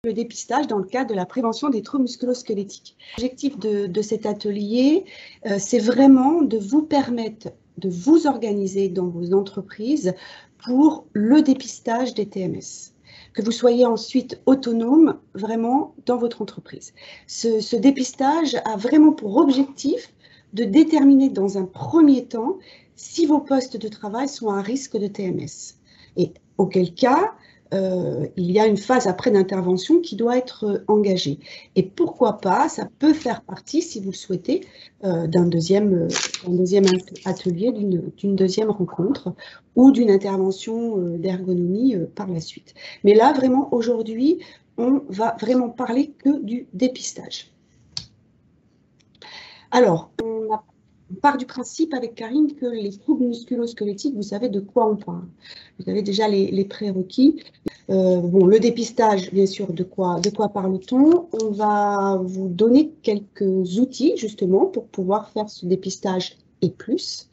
le dépistage dans le cadre de la prévention des troubles musculo-squelettiques. L'objectif de cet atelier, c'est vraiment de vous permettre de vous organiser dans vos entreprises pour le dépistage des TMS. Que vous soyez ensuite autonome vraiment dans votre entreprise. Ce dépistage a vraiment pour objectif de déterminer dans un premier temps si vos postes de travail sont à risque de TMS. Et auquel cas, il y a une phase après d'intervention qui doit être engagée. Et pourquoi pas, ça peut faire partie, si vous le souhaitez, d'un deuxième atelier, d'une deuxième rencontre ou d'une intervention d'ergonomie par la suite. Mais là, vraiment, aujourd'hui, on va vraiment parler que du dépistage. Alors, on part du principe avec Karine que les troubles musculo-squelettiques, vous savez de quoi on parle. Vous avez déjà les prérequis. Bon, le dépistage, bien sûr, de quoi parle-t-on? On va vous donner quelques outils, justement, pour pouvoir faire ce dépistage et plus.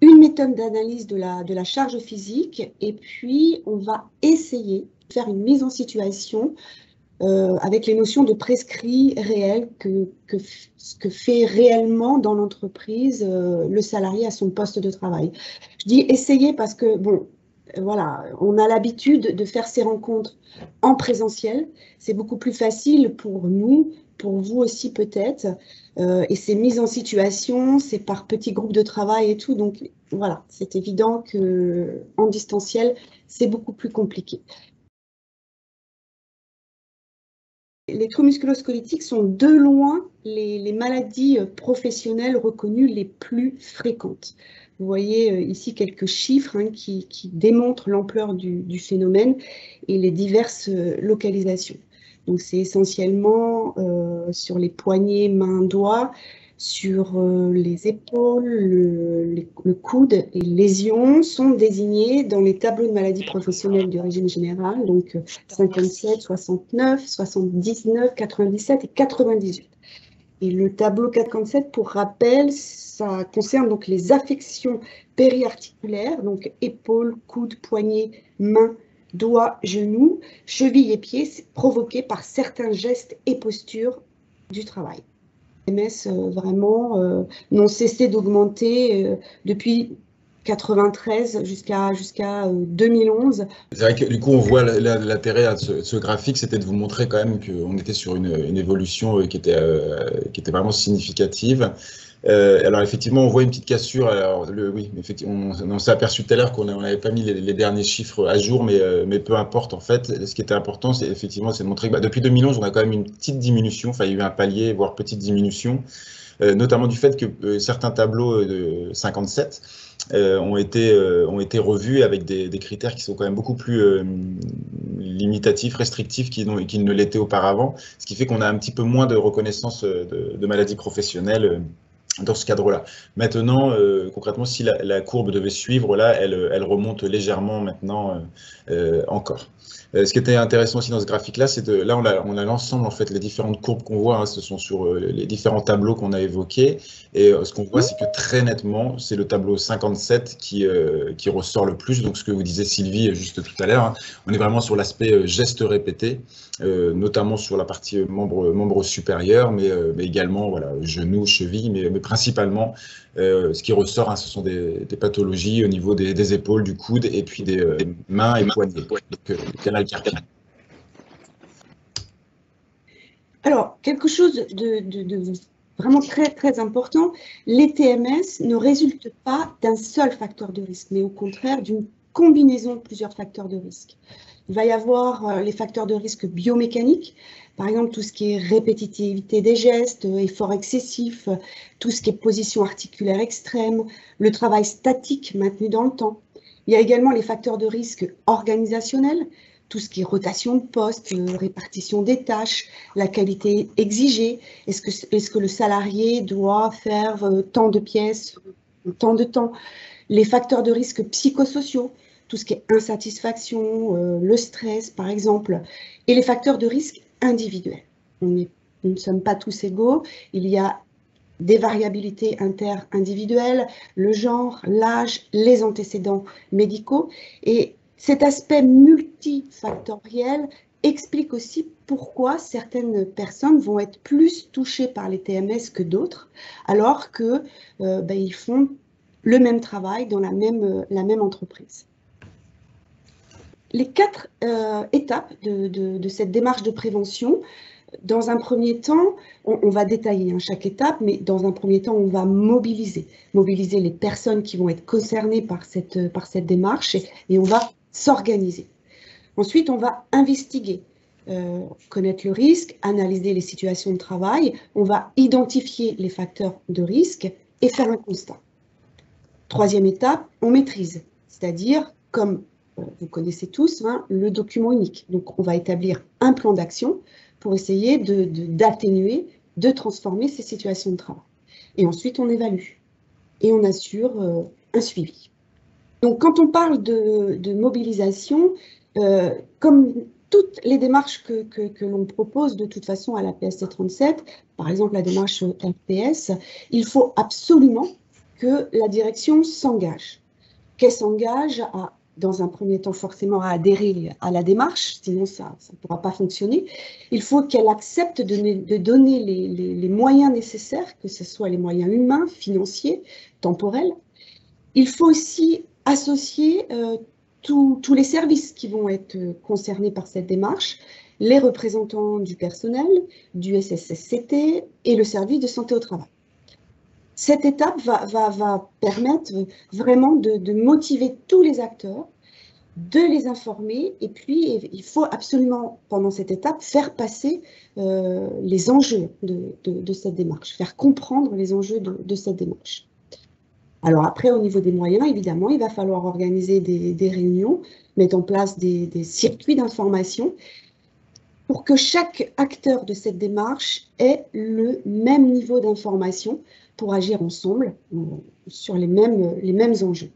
Une méthode d'analyse de la charge physique, et puis on va essayer de faire une mise en situation avec les notions de prescrit réel ce que fait réellement dans l'entreprise le salarié à son poste de travail. Je dis essayer parce que, bon, voilà, on a l'habitude de faire ces rencontres en présentiel. C'est beaucoup plus facile pour nous, pour vous aussi peut-être. Et ces mises en situation, c'est par petits groupes de travail et tout. Donc, voilà, c'est évident qu'en distanciel, c'est beaucoup plus compliqué. Les troubles musculo-squelettiques sont de loin les maladies professionnelles reconnues les plus fréquentes. Vous voyez ici quelques chiffres qui démontrent l'ampleur du phénomène et les diverses localisations. Donc c'est essentiellement sur les poignets, mains, doigts, sur les épaules, le coude. Les lésions sont désignées dans les tableaux de maladies professionnelles du régime général, donc 57, 69, 79, 97 et 98. Et le tableau 47, pour rappel, ça concerne donc les affections périarticulaires, donc épaules, coudes, poignets, mains, doigts, genoux, chevilles et pieds, provoquées par certains gestes et postures du travail. Les TMS vraiment n'ont cessé d'augmenter depuis 93 jusqu'à 2011. C'est vrai que du coup, on voit l'intérêt à ce graphique, c'était de vous montrer quand même qu'on était sur une évolution qui était vraiment significative. Alors effectivement, on voit une petite cassure. Alors oui, effectivement, on s'est aperçu tout à l'heure qu'on n'avait pas mis les derniers chiffres à jour, mais peu importe en fait. Ce qui était important, c'est effectivement, c'est de montrer que depuis 2011, on a quand même une petite diminution. Enfin, il y a eu un palier, voire petite diminution, notamment du fait que certains tableaux de 57 ont été revus avec des critères qui sont quand même beaucoup plus limitatifs, restrictifs qu'ils ne l'étaient auparavant, ce qui fait qu'on a un petit peu moins de reconnaissance de maladies professionnelles dans ce cadre-là. Maintenant, concrètement, si la courbe devait suivre, là, elle remonte légèrement maintenant encore. Ce qui était intéressant aussi dans ce graphique-là, c'est là, on a l'ensemble, en fait, les différentes courbes qu'on voit, hein, ce sont sur les différents tableaux qu'on a évoqués. Et ce qu'on voit, c'est que très nettement, c'est le tableau 57 qui ressort le plus. Donc, ce que vous disiez, Sylvie, juste tout à l'heure, hein, on est vraiment sur l'aspect gestes répétés, notamment sur la partie membre supérieur, mais également voilà, genoux, chevilles, mais principalement, ce qui ressort, hein, ce sont des pathologies au niveau des épaules, du coude, et puis des mains et poignets. Donc, canal carpien. Alors, quelque chose de vraiment très, très important, les TMS ne résultent pas d'un seul facteur de risque, mais au contraire d'une combinaison de plusieurs facteurs de risque. Il va y avoir les facteurs de risque biomécaniques, par exemple tout ce qui est répétitivité des gestes, effort excessif, tout ce qui est position articulaire extrême, le travail statique maintenu dans le temps. Il y a également les facteurs de risque organisationnels, tout ce qui est rotation de poste, répartition des tâches, la qualité exigée, est-ce que le salarié doit faire tant de pièces, tant de temps, les facteurs de risque psychosociaux, tout ce qui est insatisfaction, le stress par exemple, et les facteurs de risque individuels. Nous ne sommes pas tous égaux, il y a des variabilités inter-individuelles, le genre, l'âge, les antécédents médicaux, et cet aspect multifactoriel explique aussi pourquoi certaines personnes vont être plus touchées par les TMS que d'autres, alors que ils font le même travail dans la même entreprise. Les 4 étapes de cette démarche de prévention, dans un premier temps, on va détailler chaque étape, mais dans un premier temps, on va mobiliser les personnes qui vont être concernées par cette démarche et on va s'organiser. Ensuite, on va investiguer, connaître le risque, analyser les situations de travail, on va identifier les facteurs de risque et faire un constat. Troisième étape, on maîtrise, c'est-à-dire, comme vous connaissez tous, le document unique. Donc, on va établir un plan d'action pour essayer d'atténuer, de transformer ces situations de travail. Et ensuite, on évalue et on assure un suivi. Donc, quand on parle de mobilisation, comme toutes les démarches que l'on propose de toute façon à la PST 37, par exemple la démarche RPS, il faut absolument que la direction s'engage, qu'elle s'engage dans un premier temps forcément à adhérer à la démarche, sinon ça ne pourra pas fonctionner. Il faut qu'elle accepte de donner les moyens nécessaires, que ce soit les moyens humains, financiers, temporels. Il faut aussi associer tous les services qui vont être concernés par cette démarche, les représentants du personnel, du SSSCT et le service de santé au travail. Cette étape va permettre vraiment de motiver tous les acteurs, de les informer, et puis il faut absolument, pendant cette étape, faire passer les enjeux de cette démarche, faire comprendre les enjeux de cette démarche. Alors après, au niveau des moyens, évidemment, il va falloir organiser des réunions, mettre en place des circuits d'information pour que chaque acteur de cette démarche ait le même niveau d'information pour agir ensemble sur les mêmes enjeux.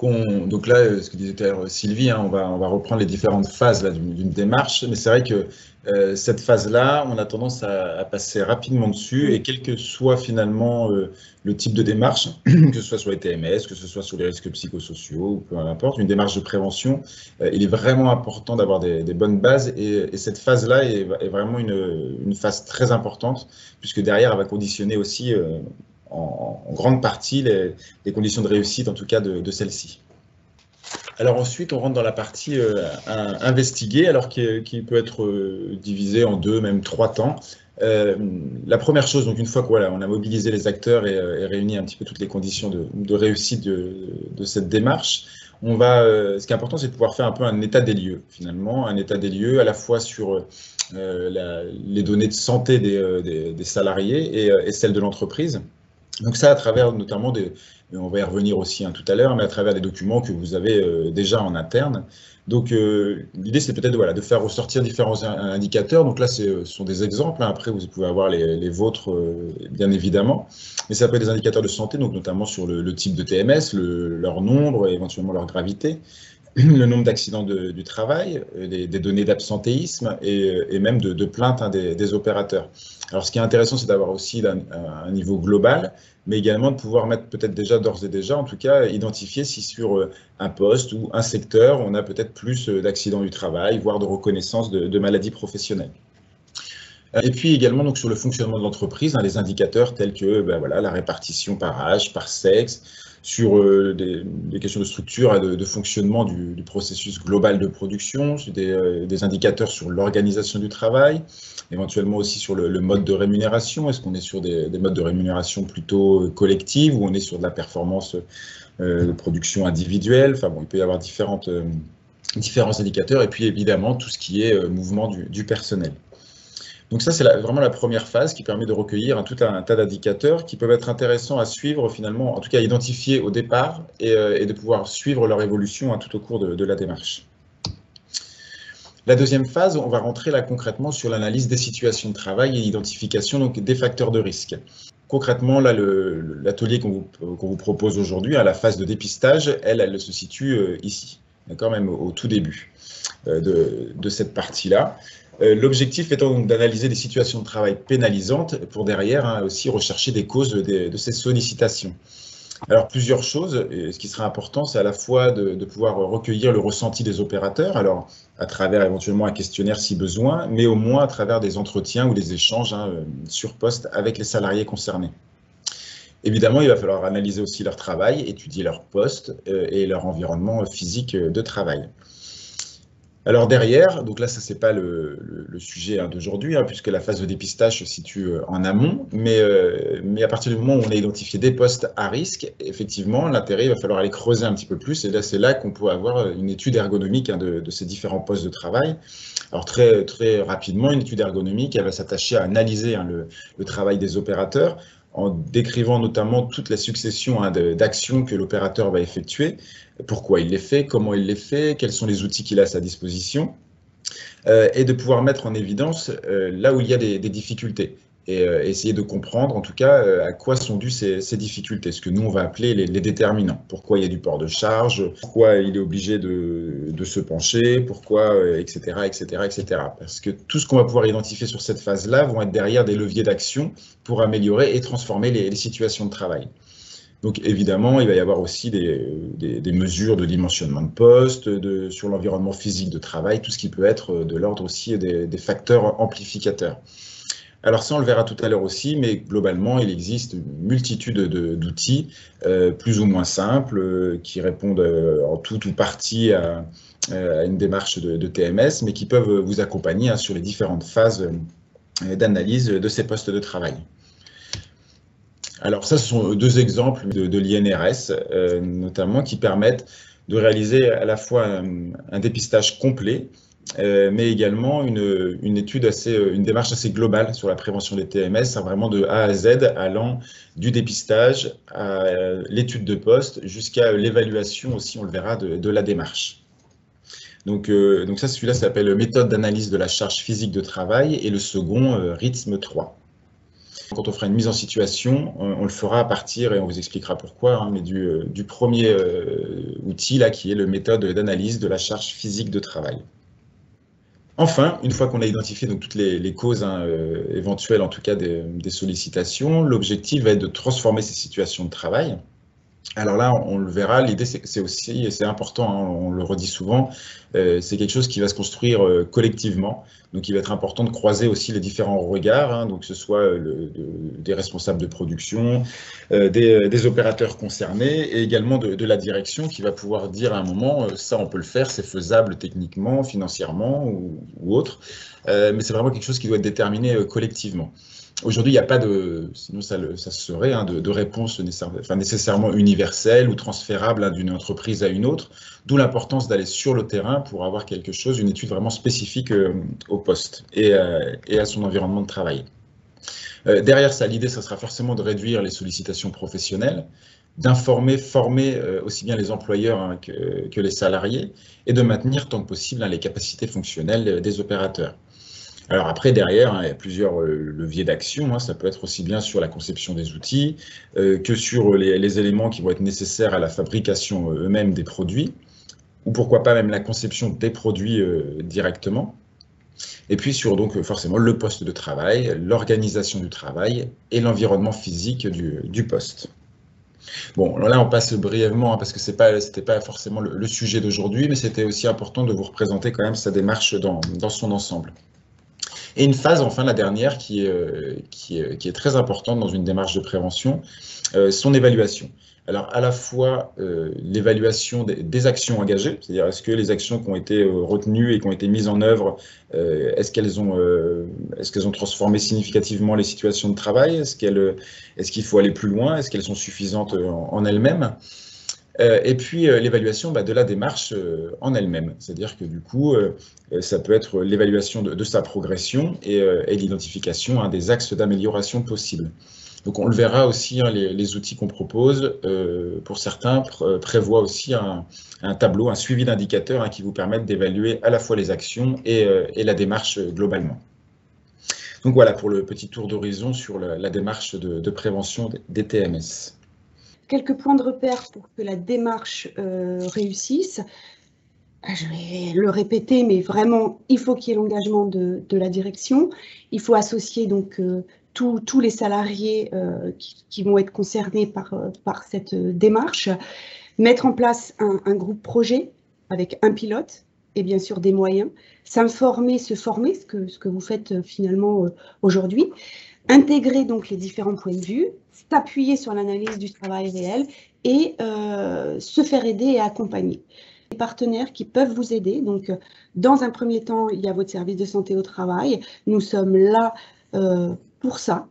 Donc là, ce que disait tout à l'heure Sylvie, on va reprendre les différentes phases d'une démarche, mais c'est vrai que cette phase-là, on a tendance à passer rapidement dessus, et quel que soit finalement le type de démarche, que ce soit sur les TMS, que ce soit sur les risques psychosociaux, ou peu importe, une démarche de prévention, il est vraiment important d'avoir des bonnes bases, et cette phase-là est vraiment une phase très importante, puisque derrière, elle va conditionner aussi en grande partie les conditions de réussite, en tout cas de celle-ci. Alors ensuite, on rentre dans la partie investiguer, alors qui peut être divisée en 2, même 3 temps. La première chose, donc une fois qu'on a mobilisé les acteurs et réuni un petit peu toutes les conditions de réussite de cette démarche, ce qui est important, c'est de pouvoir faire un peu un état des lieux, finalement, un état des lieux à la fois sur les données de santé des salariés et celles de l'entreprise. Donc ça, à travers notamment on va y revenir aussi tout à l'heure, mais à travers des documents que vous avez déjà en interne. Donc l'idée, c'est peut-être de faire ressortir différents indicateurs. Donc là, ce sont des exemples. Après, vous pouvez avoir les vôtres, bien évidemment. Mais ça peut être des indicateurs de santé, donc notamment sur le type de TMS, leur nombre, éventuellement leur gravité, le nombre d'accidents du travail, des données d'absentéisme et même de plaintes des opérateurs. Alors, ce qui est intéressant, c'est d'avoir aussi un niveau global, mais également de pouvoir mettre peut-être d'ores et déjà, en tout cas, identifier si sur un poste ou un secteur, on a peut-être plus d'accidents du travail, voire de reconnaissance de maladies professionnelles. Et puis également donc, sur le fonctionnement de l'entreprise, les indicateurs tels que la répartition par âge, par sexe, sur des questions de structure et de fonctionnement du processus global de production, sur des indicateurs sur l'organisation du travail, éventuellement aussi sur le mode de rémunération. Est-ce qu'on est sur des modes de rémunération plutôt collectifs ou on est sur de la performance de production individuelle? Enfin bon, il peut y avoir différents indicateurs, et puis évidemment tout ce qui est mouvement du personnel. Donc ça, c'est vraiment la première phase qui permet de recueillir tout un tas d'indicateurs qui peuvent être intéressants à suivre finalement, en tout cas à identifier au départ et de pouvoir suivre leur évolution tout au cours de la démarche. La deuxième phase, on va rentrer là concrètement sur l'analyse des situations de travail et l'identification donc des facteurs de risque. Concrètement, là, l'atelier qu'on vous propose aujourd'hui, la phase de dépistage, elle se situe ici, d'accord, même au tout début de cette partie-là. L'objectif étant donc d'analyser des situations de travail pénalisantes pour derrière aussi rechercher des causes de ces sollicitations. Alors, plusieurs choses. Et ce qui sera important, c'est à la fois de pouvoir recueillir le ressenti des opérateurs, alors à travers éventuellement un questionnaire si besoin, mais au moins à travers des entretiens ou des échanges sur poste avec les salariés concernés. Évidemment, il va falloir analyser aussi leur travail, étudier leur poste et leur environnement physique de travail. Alors derrière, donc là, ça c'est pas le sujet d'aujourd'hui, puisque la phase de dépistage se situe en amont, mais à partir du moment où on a identifié des postes à risque, effectivement, l'intérêt, il va falloir aller creuser un petit peu plus, et là, c'est là qu'on peut avoir une étude ergonomique de ces différents postes de travail. Alors très, très rapidement, une étude ergonomique, elle va s'attacher à analyser le travail des opérateurs, en décrivant notamment toute la succession d'actions que l'opérateur va effectuer, pourquoi il les fait, comment il les fait, quels sont les outils qu'il a à sa disposition, et de pouvoir mettre en évidence là où il y a des difficultés, et essayer de comprendre en tout cas à quoi sont dues ces difficultés, ce que nous on va appeler les déterminants. Pourquoi il y a du port de charge, pourquoi il est obligé de se pencher, pourquoi, etc., etc., etc. Parce que tout ce qu'on va pouvoir identifier sur cette phase-là vont être derrière des leviers d'action pour améliorer et transformer les situations de travail. Donc évidemment, il va y avoir aussi des mesures de dimensionnement de poste, sur l'environnement physique de travail, tout ce qui peut être de l'ordre aussi des facteurs amplificateurs. Alors ça, on le verra tout à l'heure aussi, mais globalement, il existe une multitude d'outils plus ou moins simples qui répondent en tout ou partie à une démarche de TMS, mais qui peuvent vous accompagner sur les différentes phases d'analyse de ces postes de travail. Alors ça, ce sont deux exemples de l'INRS, notamment, qui permettent de réaliser à la fois un dépistage complet, mais également une démarche assez globale sur la prévention des TMS, vraiment de A à Z, allant du dépistage à l'étude de poste jusqu'à l'évaluation aussi, on le verra, de la démarche. Donc ça, celui-là s'appelle méthode d'analyse de la charge physique de travail, et le second, rythme 3. Quand on fera une mise en situation, on le fera à partir, et on vous expliquera pourquoi, mais du premier outil là, qui est la méthode d'analyse de la charge physique de travail. Enfin, une fois qu'on a identifié donc toutes les causes éventuelles, en tout cas des sollicitations, l'objectif va être de transformer ces situations de travail. Alors là, on le verra, l'idée c'est aussi, et c'est important, on le redit souvent, c'est quelque chose qui va se construire collectivement. Donc il va être important de croiser aussi les différents regards, donc que ce soit des responsables de production, des opérateurs concernés, et également de la direction qui va pouvoir dire à un moment, ça on peut le faire, c'est faisable techniquement, financièrement ou autre, mais c'est vraiment quelque chose qui doit être déterminé collectivement. Aujourd'hui, il n'y a pas sinon ça serait, de réponse nécessairement universelle ou transférable d'une entreprise à une autre, d'où l'importance d'aller sur le terrain pour avoir quelque chose, une étude vraiment spécifique au poste et à son environnement de travail. Derrière ça, l'idée, ça sera forcément de réduire les sollicitations professionnelles, d'informer, former aussi bien les employeurs que les salariés, et de maintenir tant que possible les capacités fonctionnelles des opérateurs. Alors après, derrière, il y a plusieurs leviers d'action. Ça peut être aussi bien sur la conception des outils que sur les éléments qui vont être nécessaires à la fabrication eux-mêmes des produits, ou pourquoi pas même la conception des produits directement. Et puis sur donc forcément le poste de travail, l'organisation du travail et l'environnement physique du poste. Bon, là on passe brièvement parce que c'était pas forcément le sujet d'aujourd'hui, mais c'était aussi important de vous représenter quand même sa démarche dans son ensemble. Et une phase, enfin la dernière, qui est très importante dans une démarche de prévention, son évaluation. Alors à la fois l'évaluation des actions engagées, c'est-à-dire est-ce que les actions qui ont été retenues et qui ont été mises en œuvre, est-ce qu'elles ont transformé significativement les situations de travail, est-ce qu'il faut aller plus loin, est-ce qu'elles sont suffisantes en elles-mêmes? Et puis l'évaluation de la démarche en elle-même, c'est-à-dire que du coup, ça peut être l'évaluation de sa progression et l'identification des axes d'amélioration possibles. Donc on le verra aussi, les outils qu'on propose, pour certains, prévoient aussi un tableau, un suivi d'indicateurs qui vous permettent d'évaluer à la fois les actions et la démarche globalement. Donc voilà pour le petit tour d'horizon sur la démarche de prévention des TMS. Quelques points de repère pour que la démarche réussisse. Je vais le répéter, mais vraiment, il faut qu'il y ait l'engagement de la direction. Il faut associer donc tous les salariés qui vont être concernés par cette démarche, mettre en place un groupe projet avec un pilote et bien sûr des moyens, s'informer, se former, ce que vous faites finalement aujourd'hui, intégrer donc les différents points de vue, s'appuyer sur l'analyse du travail réel et se faire aider et accompagner. Les partenaires qui peuvent vous aider, donc dans un premier temps, il y a votre service de santé au travail, nous sommes là pour ça.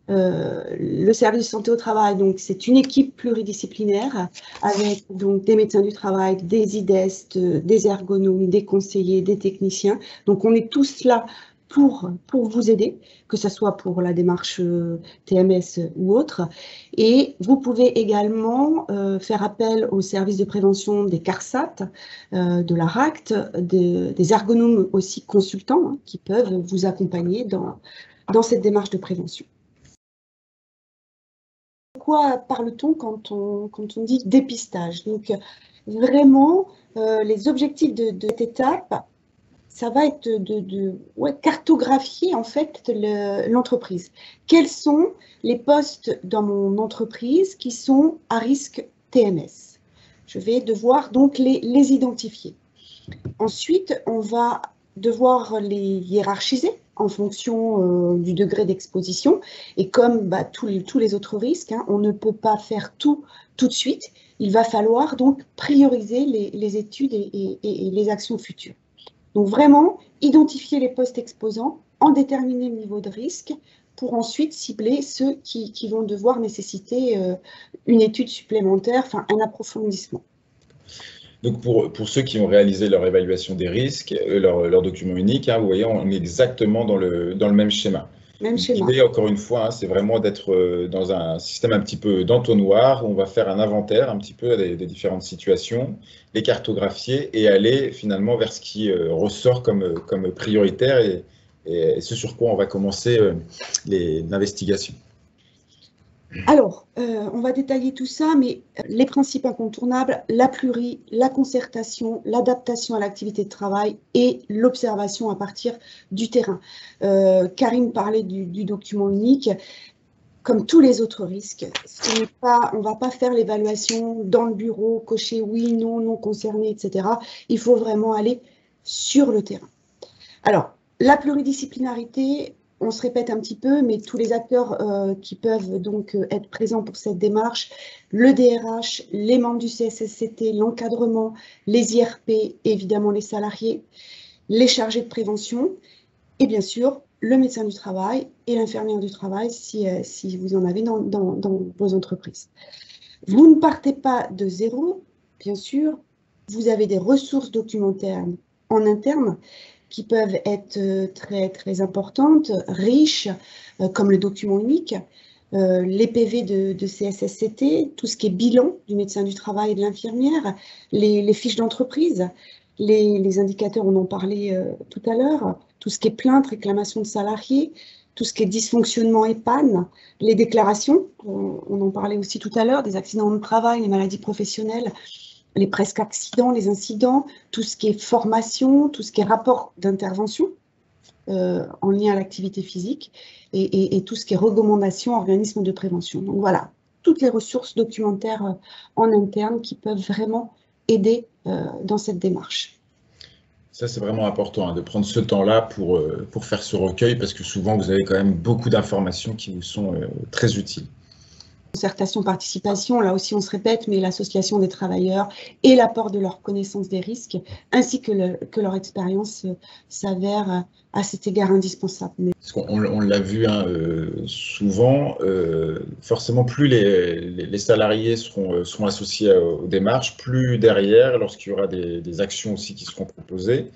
Le service de santé au travail, donc c'est une équipe pluridisciplinaire avec donc des médecins du travail, des IDEST, des ergonomes, des conseillers, des techniciens. Donc on est tous là pour vous aider, que ce soit pour la démarche TMS ou autre. Et vous pouvez également faire appel au service de prévention des CARSAT, de la RACT, des ergonomes aussi consultants hein, qui peuvent vous accompagner dans cette démarche de prévention. De quoi parle-t-on quand on dit dépistage? Donc, vraiment, les objectifs de cette étape, ça va être de cartographier en fait l'entreprise. Quels sont les postes dans mon entreprise qui sont à risque TMS? Je vais devoir donc les identifier. Ensuite, on va devoir les hiérarchiser en fonction du degré d'exposition. Et comme tous les autres risques, hein, on ne peut pas faire tout de suite. Il va falloir donc prioriser les études et les actions futures. Donc vraiment, identifier les postes exposants, en déterminer le niveau de risque pour ensuite cibler ceux qui vont devoir nécessiter une étude supplémentaire, enfin un approfondissement. Donc pour ceux qui ont réalisé leur évaluation des risques, leur document unique, hein, vous voyez, on est exactement dans le même schéma. L'idée, encore une fois, hein, c'est vraiment d'être dans un système un petit peu d'entonnoir où on va faire un inventaire un petit peu des différentes situations, les cartographier et aller finalement vers ce qui ressort comme prioritaire et ce sur quoi on va commencer l'investigation. Alors, on va détailler tout ça, mais les principes incontournables, la concertation, l'adaptation à l'activité de travail et l'observation à partir du terrain. Karine parlait du document unique. Comme tous les autres risques, on ne va pas faire l'évaluation dans le bureau, cocher oui, non, non concerné, etc. Il faut vraiment aller sur le terrain. Alors, la pluridisciplinarité, on se répète un petit peu, mais tous les acteurs qui peuvent donc être présents pour cette démarche, le DRH, les membres du CSSCT, l'encadrement, les IRP, évidemment les salariés, les chargés de prévention et bien sûr le médecin du travail et l'infirmière du travail si vous en avez dans vos entreprises. Vous ne partez pas de zéro, bien sûr, vous avez des ressources documentaires en interne qui peuvent être très, très importantes, riches, comme le document unique, les PV de CSSCT, tout ce qui est bilan du médecin du travail et de l'infirmière, les fiches d'entreprise, les indicateurs, on en parlait tout à l'heure, tout ce qui est plainte, réclamation de salariés, tout ce qui est dysfonctionnement et panne, les déclarations, on en parlait aussi tout à l'heure, des accidents de travail, les maladies professionnelles, les presque accidents, les incidents, tout ce qui est formation, tout ce qui est rapport d'intervention en lien à l'activité physique et tout ce qui est recommandation, organisme de prévention. Donc voilà, toutes les ressources documentaires en interne qui peuvent vraiment aider dans cette démarche. Ça, c'est vraiment important hein, de prendre ce temps-là pour faire ce recueil parce que souvent, vous avez quand même beaucoup d'informations qui vous sont très utiles. Concertation, participation, là aussi on se répète, mais l'association des travailleurs et l'apport de leur connaissance des risques, ainsi que leur expérience s'avère à cet égard indispensable. On l'a vu hein, souvent, forcément plus les salariés seront associés aux démarches, plus derrière, lorsqu'il y aura des actions aussi qui seront proposées,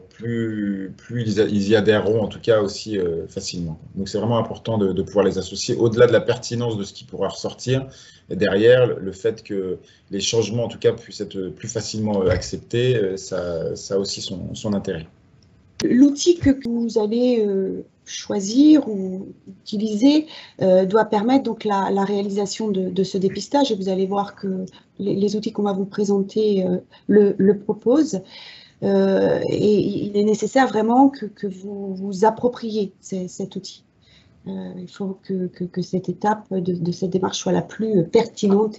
plus ils y adhéreront en tout cas aussi facilement. Donc c'est vraiment important de pouvoir les associer au-delà de la pertinence de ce qui pourra ressortir. Et derrière, le fait que les changements en tout cas puissent être plus facilement acceptés, ça a aussi son intérêt. L'outil que vous allez choisir ou utiliser doit permettre donc la réalisation de ce dépistage et vous allez voir que les outils qu'on va vous présenter le proposent. Et il est nécessaire vraiment que vous vous appropriez cet outil. Il faut que cette étape de cette démarche soit la plus pertinente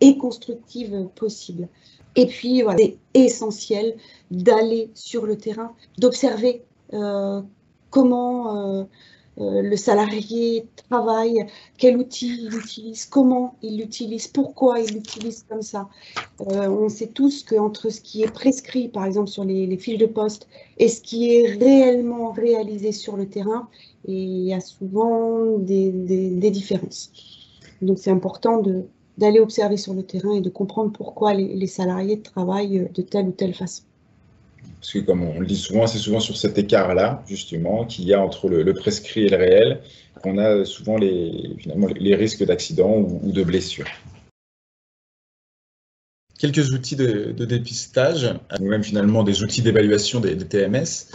et constructive possible. Et puis, voilà, c'est essentiel d'aller sur le terrain, d'observer comment le salarié travaille, quel outil il utilise, comment il l'utilise, pourquoi il l'utilise comme ça. On sait tous qu'entre ce qui est prescrit, par exemple, sur les fiches de poste et ce qui est réellement réalisé sur le terrain, il y a souvent des différences. Donc, c'est important d'aller observer sur le terrain et de comprendre pourquoi les salariés travaillent de telle ou telle façon. Parce que comme on le dit souvent, c'est souvent sur cet écart-là, justement, qu'il y a entre le prescrit et le réel, qu'on a souvent finalement, les risques d'accident ou de blessures. Quelques outils de dépistage, ou même finalement des outils d'évaluation des TMS.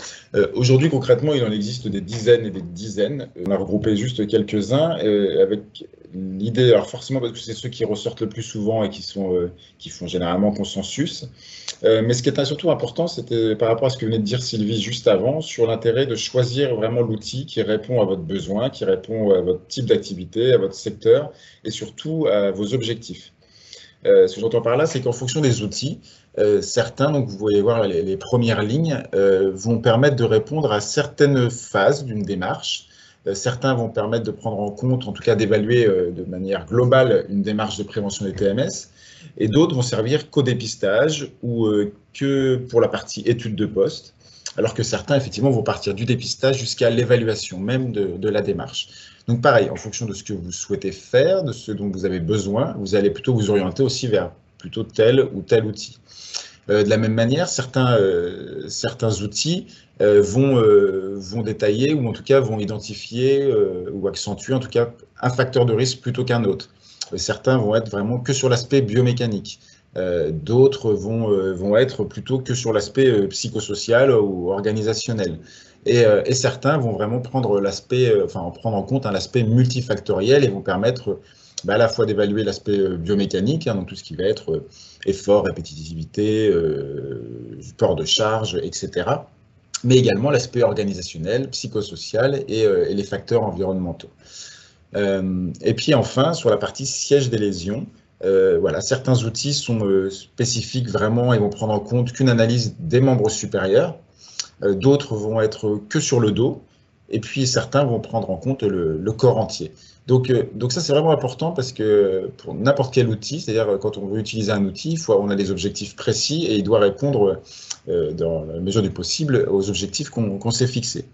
Aujourd'hui, concrètement, il en existe des dizaines et des dizaines. On a regroupé juste quelques-uns avec l'idée, alors forcément parce que c'est ceux qui ressortent le plus souvent et qui font généralement consensus. Mais ce qui est surtout important, c'était par rapport à ce que venait de dire Sylvie juste avant, sur l'intérêt de choisir vraiment l'outil qui répond à votre besoin, qui répond à votre type d'activité, à votre secteur et surtout à vos objectifs. Ce que j'entends par là, c'est qu'en fonction des outils, certains, donc vous voyez voir les premières lignes, vont permettre de répondre à certaines phases d'une démarche. Certains vont permettre de prendre en compte, en tout cas d'évaluer de manière globale une démarche de prévention des TMS, et d'autres vont servir qu'au dépistage ou que pour la partie étude de poste, alors que certains, effectivement, vont partir du dépistage jusqu'à l'évaluation même de la démarche. Donc pareil, en fonction de ce que vous souhaitez faire, de ce dont vous avez besoin, vous allez plutôt vous orienter aussi vers plutôt tel ou tel outil. De la même manière, certains outils vont détailler ou en tout cas vont identifier ou accentuer en tout cas un facteur de risque plutôt qu'un autre. Certains vont être vraiment que sur l'aspect biomécanique. D'autres vont être plutôt que sur l'aspect psychosocial ou organisationnel. Et certains vont vraiment prendre en compte l'aspect multifactoriel et vont permettre à la fois d'évaluer l'aspect biomécanique, donc tout ce qui va être effort, répétitivité, port de charge, etc. Mais également l'aspect organisationnel, psychosocial et les facteurs environnementaux. Et puis enfin, sur la partie siège des lésions, voilà, certains outils sont spécifiques vraiment et vont prendre en compte qu'une analyse des membres supérieurs. D'autres vont être que sur le dos, et puis certains vont prendre en compte le corps entier. Donc ça, c'est vraiment important parce que pour n'importe quel outil, c'est-à-dire quand on veut utiliser un outil, on a des objectifs précis et il doit répondre dans la mesure du possible aux objectifs qu'on s'est fixés.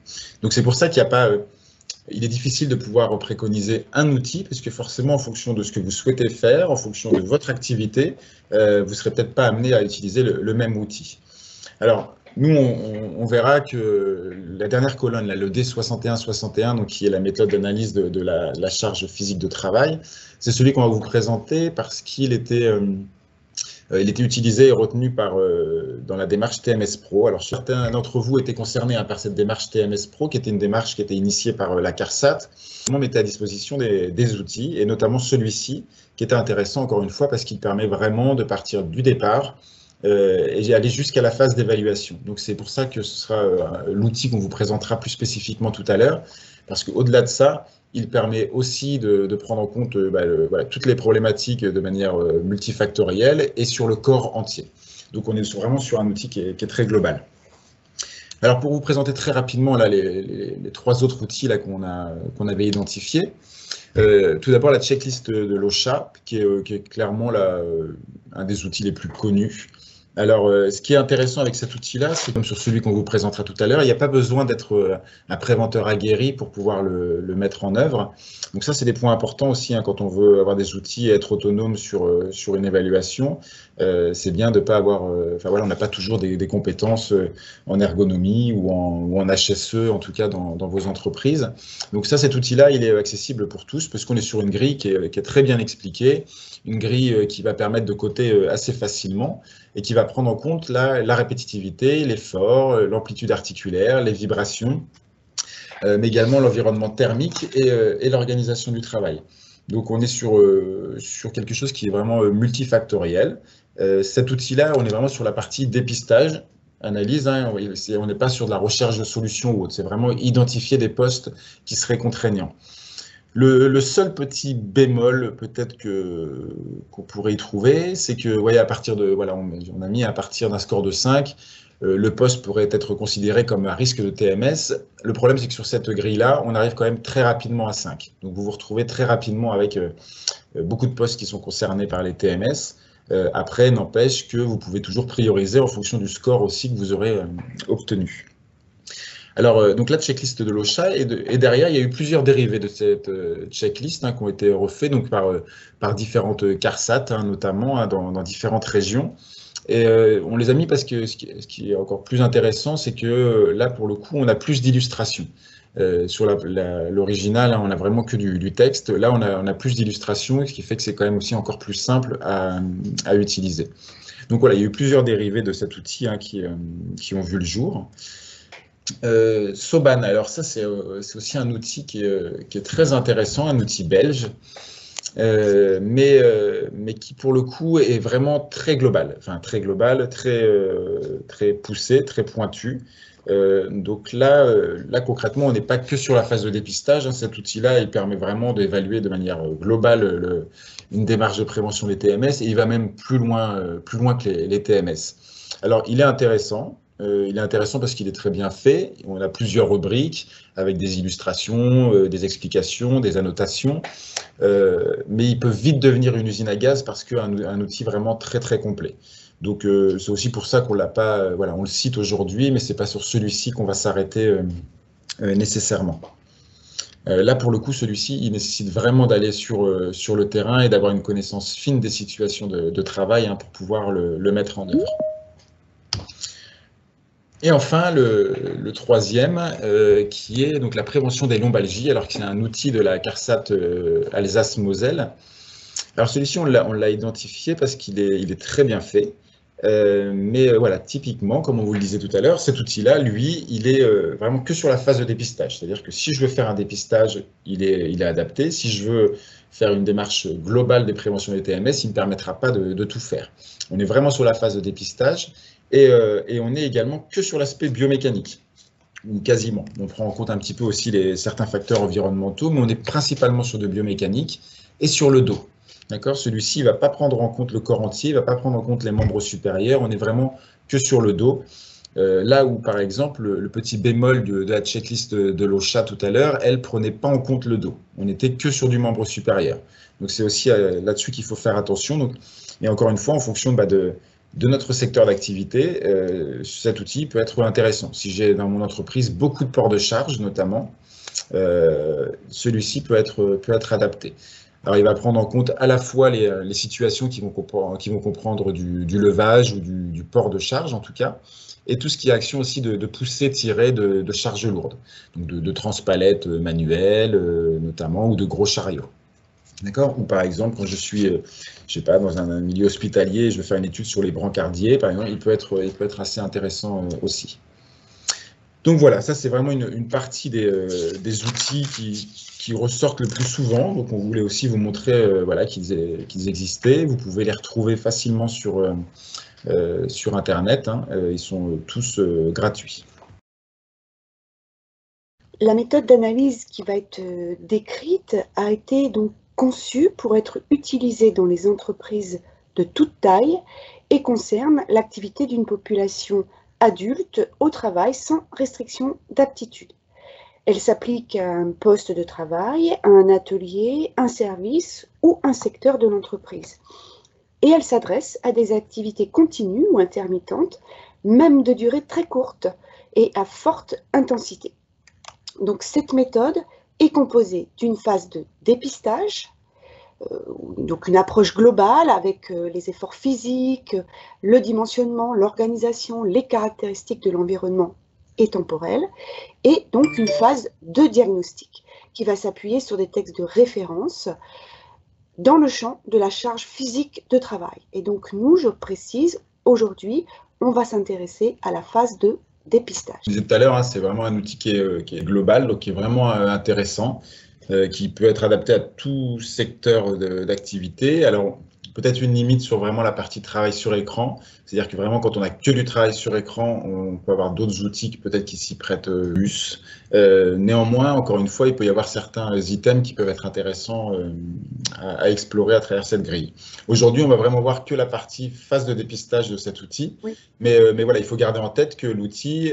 Donc c'est pour ça qu'il n'y a pas... il est difficile de pouvoir préconiser un outil, parce que forcément, en fonction de ce que vous souhaitez faire, en fonction de votre activité, vous ne serez peut-être pas amené à utiliser le même outil. Alors, nous, on verra que la dernière colonne, là, le D6161, donc qui est la méthode d'analyse de la charge physique de travail, c'est celui qu'on va vous présenter parce qu'il était utilisé et retenu dans la démarche TMS Pro. Alors, certains d'entre vous étaient concernés par cette démarche TMS Pro, qui était une démarche qui était initiée par la CARSAT. On mettait à disposition des outils, et notamment celui-ci, qui était intéressant, encore une fois, parce qu'il permet vraiment de partir du départ et aller jusqu'à la phase d'évaluation. Donc, c'est pour ça que ce sera l'outil qu'on vous présentera plus spécifiquement tout à l'heure, parce qu'au-delà de ça, il permet aussi de prendre en compte voilà, toutes les problématiques de manière multifactorielle et sur le corps entier. Donc, on est vraiment sur un outil qui est très global. Alors, pour vous présenter très rapidement là, les trois autres outils qu'on avait identifiés, tout d'abord la checklist de l'OSHA, qui est clairement un des outils les plus connus. Alors, ce qui est intéressant avec cet outil-là, c'est comme sur celui qu'on vous présentera tout à l'heure, il n'y a pas besoin d'être un préventeur aguerri pour pouvoir le mettre en œuvre. Donc ça, c'est des points importants aussi quand on veut avoir des outils et être autonome sur une évaluation. C'est bien de ne pas avoir... voilà, on n'a pas toujours des compétences en ergonomie ou en HSE, en tout cas dans vos entreprises. Donc ça, cet outil-là, il est accessible pour tous parce qu'on est sur une grille qui est très bien expliquée, une grille qui va permettre de coter assez facilement et qui va prendre en compte la répétitivité, l'effort, l'amplitude articulaire, les vibrations, mais également l'environnement thermique et l'organisation du travail. Donc on est sur quelque chose qui est vraiment multifactoriel. Cet outil-là, on est vraiment sur la partie dépistage, analyse, hein, on n'est pas sur de la recherche de solutions ou autre, c'est vraiment identifier des postes qui seraient contraignants. Le seul petit bémol peut-être qu'on pourrait y trouver, c'est que, à partir de, on a mis à partir d'un score de 5, le poste pourrait être considéré comme un risque de TMS. Le problème, c'est que sur cette grille-là, on arrive quand même très rapidement à 5. Donc, vous vous retrouvez très rapidement avec beaucoup de postes qui sont concernés par les TMS. Après, n'empêche que vous pouvez toujours prioriser en fonction du score aussi que vous aurez obtenu. Alors, donc la checklist de l'OSHA, et derrière, il y a eu plusieurs dérivés de cette checklist qui ont été refaits donc, par différentes CARSAT, notamment dans différentes régions. Et on les a mis parce que ce qui est encore plus intéressant, c'est que là, pour le coup, on a plus d'illustrations. Sur l'original, on a vraiment que du texte. Là, on a plus d'illustrations, ce qui fait que c'est quand même aussi encore plus simple à utiliser. Donc voilà, il y a eu plusieurs dérivés de cet outil qui ont vu le jour. Soban, alors ça c'est aussi un outil qui est très intéressant, un outil belge, mais qui pour le coup est vraiment très global, très poussé, très pointu. Donc là concrètement, on n'est pas que sur la phase de dépistage. Cet outil-là, il permet vraiment d'évaluer de manière globale une démarche de prévention des TMS, et il va même plus loin que les TMS. Alors, il est intéressant. Parce qu'il est très bien fait. On a plusieurs rubriques avec des illustrations, des explications, des annotations. Mais il peut vite devenir une usine à gaz parce qu'un outil vraiment très très complet. Donc c'est aussi pour ça qu'on l'a pas, on le cite aujourd'hui, mais c'est pas sur celui-ci qu'on va s'arrêter nécessairement. Là pour le coup, celui-ci, il nécessite vraiment d'aller sur le terrain et d'avoir une connaissance fine des situations de travail pour pouvoir le mettre en œuvre. Et enfin, le troisième, qui est donc la prévention des lombalgies, alors que c'est un outil de la CARSAT Alsace-Moselle. Alors celui-ci, on l'a identifié parce qu'il est très bien fait. Mais voilà, typiquement, comme on vous le disait tout à l'heure, cet outil-là, lui, il est vraiment que sur la phase de dépistage. C'est-à-dire que si je veux faire un dépistage, il est adapté. Si je veux faire une démarche globale des préventions des TMS, il ne me permettra pas de tout faire. On est vraiment sur la phase de dépistage. Et on est également que sur l'aspect biomécanique, ou quasiment. On prend en compte un petit peu aussi certains facteurs environnementaux, mais on est principalement sur de biomécanique et sur le dos. D'accord ? Celui-ci ne va pas prendre en compte le corps entier, il ne va pas prendre en compte les membres supérieurs, on est vraiment que sur le dos. Là où, par exemple, le petit bémol de la checklist de l'OSHA tout à l'heure, elle ne prenait pas en compte le dos. On n'était que sur du membre supérieur. Donc c'est aussi là-dessus qu'il faut faire attention. Donc, et encore une fois, en fonction de notre secteur d'activité, cet outil peut être intéressant. Si j'ai dans mon entreprise beaucoup de ports de charge, notamment, celui-ci peut être adapté. Alors, il va prendre en compte à la fois les situations qui vont comprendre du levage ou du port de charge, en tout cas, et tout ce qui est action aussi de pousser, tirer de charges lourdes, donc de transpalettes manuelles, notamment, ou de gros chariots. D'accord ? Ou par exemple, quand je suis, je sais pas, dans un milieu hospitalier, je vais faire une étude sur les brancardiers, par exemple, il peut être assez intéressant aussi. Donc voilà, ça c'est vraiment une partie des outils qui ressortent le plus souvent. Donc on voulait aussi vous montrer qu'ils existaient. Vous pouvez les retrouver facilement sur Internet. Ils sont tous gratuits. La méthode d'analyse qui va être décrite a été donc conçue pour être utilisée dans les entreprises de toute taille et concerne l'activité d'une population adulte au travail sans restriction d'aptitude. Elle s'applique à un poste de travail, à un atelier, un service ou un secteur de l'entreprise. Et elle s'adresse à des activités continues ou intermittentes, même de durée très courte et à forte intensité. Donc cette méthode est composée d'une phase de dépistage, donc une approche globale avec les efforts physiques, le dimensionnement, l'organisation, les caractéristiques de l'environnement et temporel, et donc une phase de diagnostic qui va s'appuyer sur des textes de référence dans le champ de la charge physique de travail. Et donc nous, je précise, aujourd'hui, on va s'intéresser à la phase de dépistage. Je disais tout à l'heure, c'est vraiment un outil qui est global, donc qui est vraiment intéressant, qui peut être adapté à tout secteur d'activité. Alors, peut-être une limite sur vraiment la partie travail sur écran. C'est-à-dire que vraiment, quand on n'a que du travail sur écran, on peut avoir d'autres outils qui peut-être qui s'y prêtent plus. Néanmoins, encore une fois, il peut y avoir certains items qui peuvent être intéressants à explorer à travers cette grille. Aujourd'hui, on va vraiment voir que la partie phase de dépistage de cet outil. Oui. Mais voilà, il faut garder en tête que l'outil,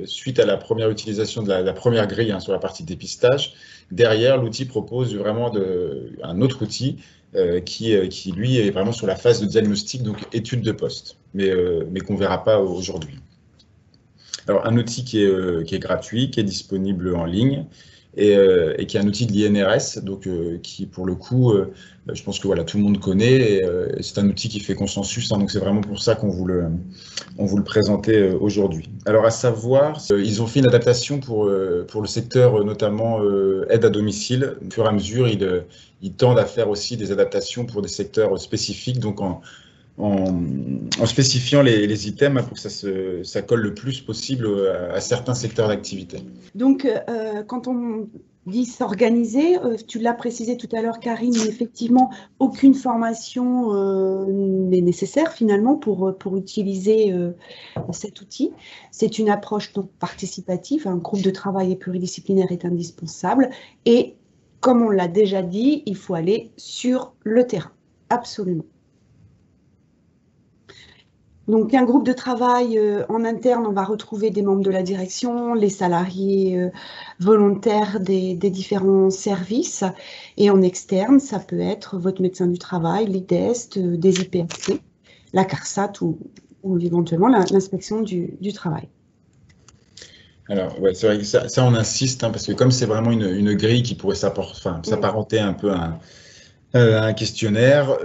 suite à la première utilisation de la première grille sur la partie dépistage, derrière, l'outil propose vraiment un autre outil qui, lui, est vraiment sur la phase de diagnostic, donc étude de poste, mais qu'on ne verra pas aujourd'hui. Alors, un outil qui est gratuit, qui est disponible en ligne, et qui est un outil de l'INRS, donc qui, pour le coup, je pense que voilà, tout le monde connaît, et c'est un outil qui fait consensus, donc c'est vraiment pour ça qu'on vous le présentait aujourd'hui. Alors, à savoir, ils ont fait une adaptation pour le secteur, notamment aide à domicile. Au fur et à mesure, ils tendent à faire aussi des adaptations pour des secteurs spécifiques, donc en spécifiant les items pour que ça colle le plus possible à certains secteurs d'activité. Donc, quand on dit s'organiser, tu l'as précisé tout à l'heure, Karine, mais effectivement, aucune formation n'est nécessaire finalement pour utiliser cet outil. C'est une approche donc participative, un groupe de travail et pluridisciplinaire est indispensable. Et comme on l'a déjà dit, il faut aller sur le terrain, absolument. Donc, un groupe de travail en interne, on va retrouver des membres de la direction, les salariés volontaires des différents services. Et en externe, ça peut être votre médecin du travail, l'IDEST, des IPRC, la CARSAT ou éventuellement l'inspection du travail. Alors, ouais, c'est vrai que ça on insiste, parce que comme c'est vraiment une grille qui pourrait s'apparenter un peu à un questionnaire.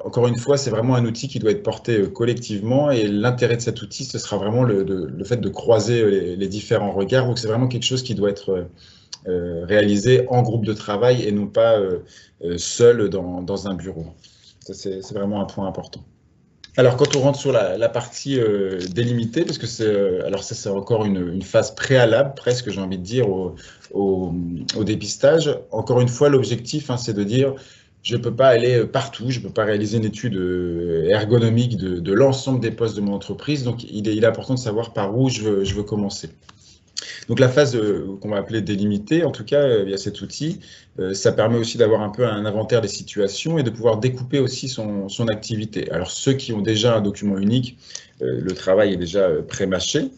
Encore une fois, c'est vraiment un outil qui doit être porté collectivement, et l'intérêt de cet outil, ce sera vraiment le fait de croiser les différents regards. Donc c'est vraiment quelque chose qui doit être réalisé en groupe de travail et non pas seul dans un bureau. Ça, c'est vraiment un point important. Alors, quand on rentre sur la partie délimitée, parce que c'est encore une phase préalable, presque, j'ai envie de dire, au dépistage. Encore une fois, l'objectif, c'est de dire, je ne peux pas aller partout, je ne peux pas réaliser une étude ergonomique de l'ensemble des postes de mon entreprise, donc il est important de savoir par où je veux commencer. Donc la phase qu'on va appeler délimitée, en tout cas via cet outil, ça permet aussi d'avoir un peu un inventaire des situations et de pouvoir découper aussi son activité. Alors ceux qui ont déjà un document unique, le travail est déjà pré-mâché,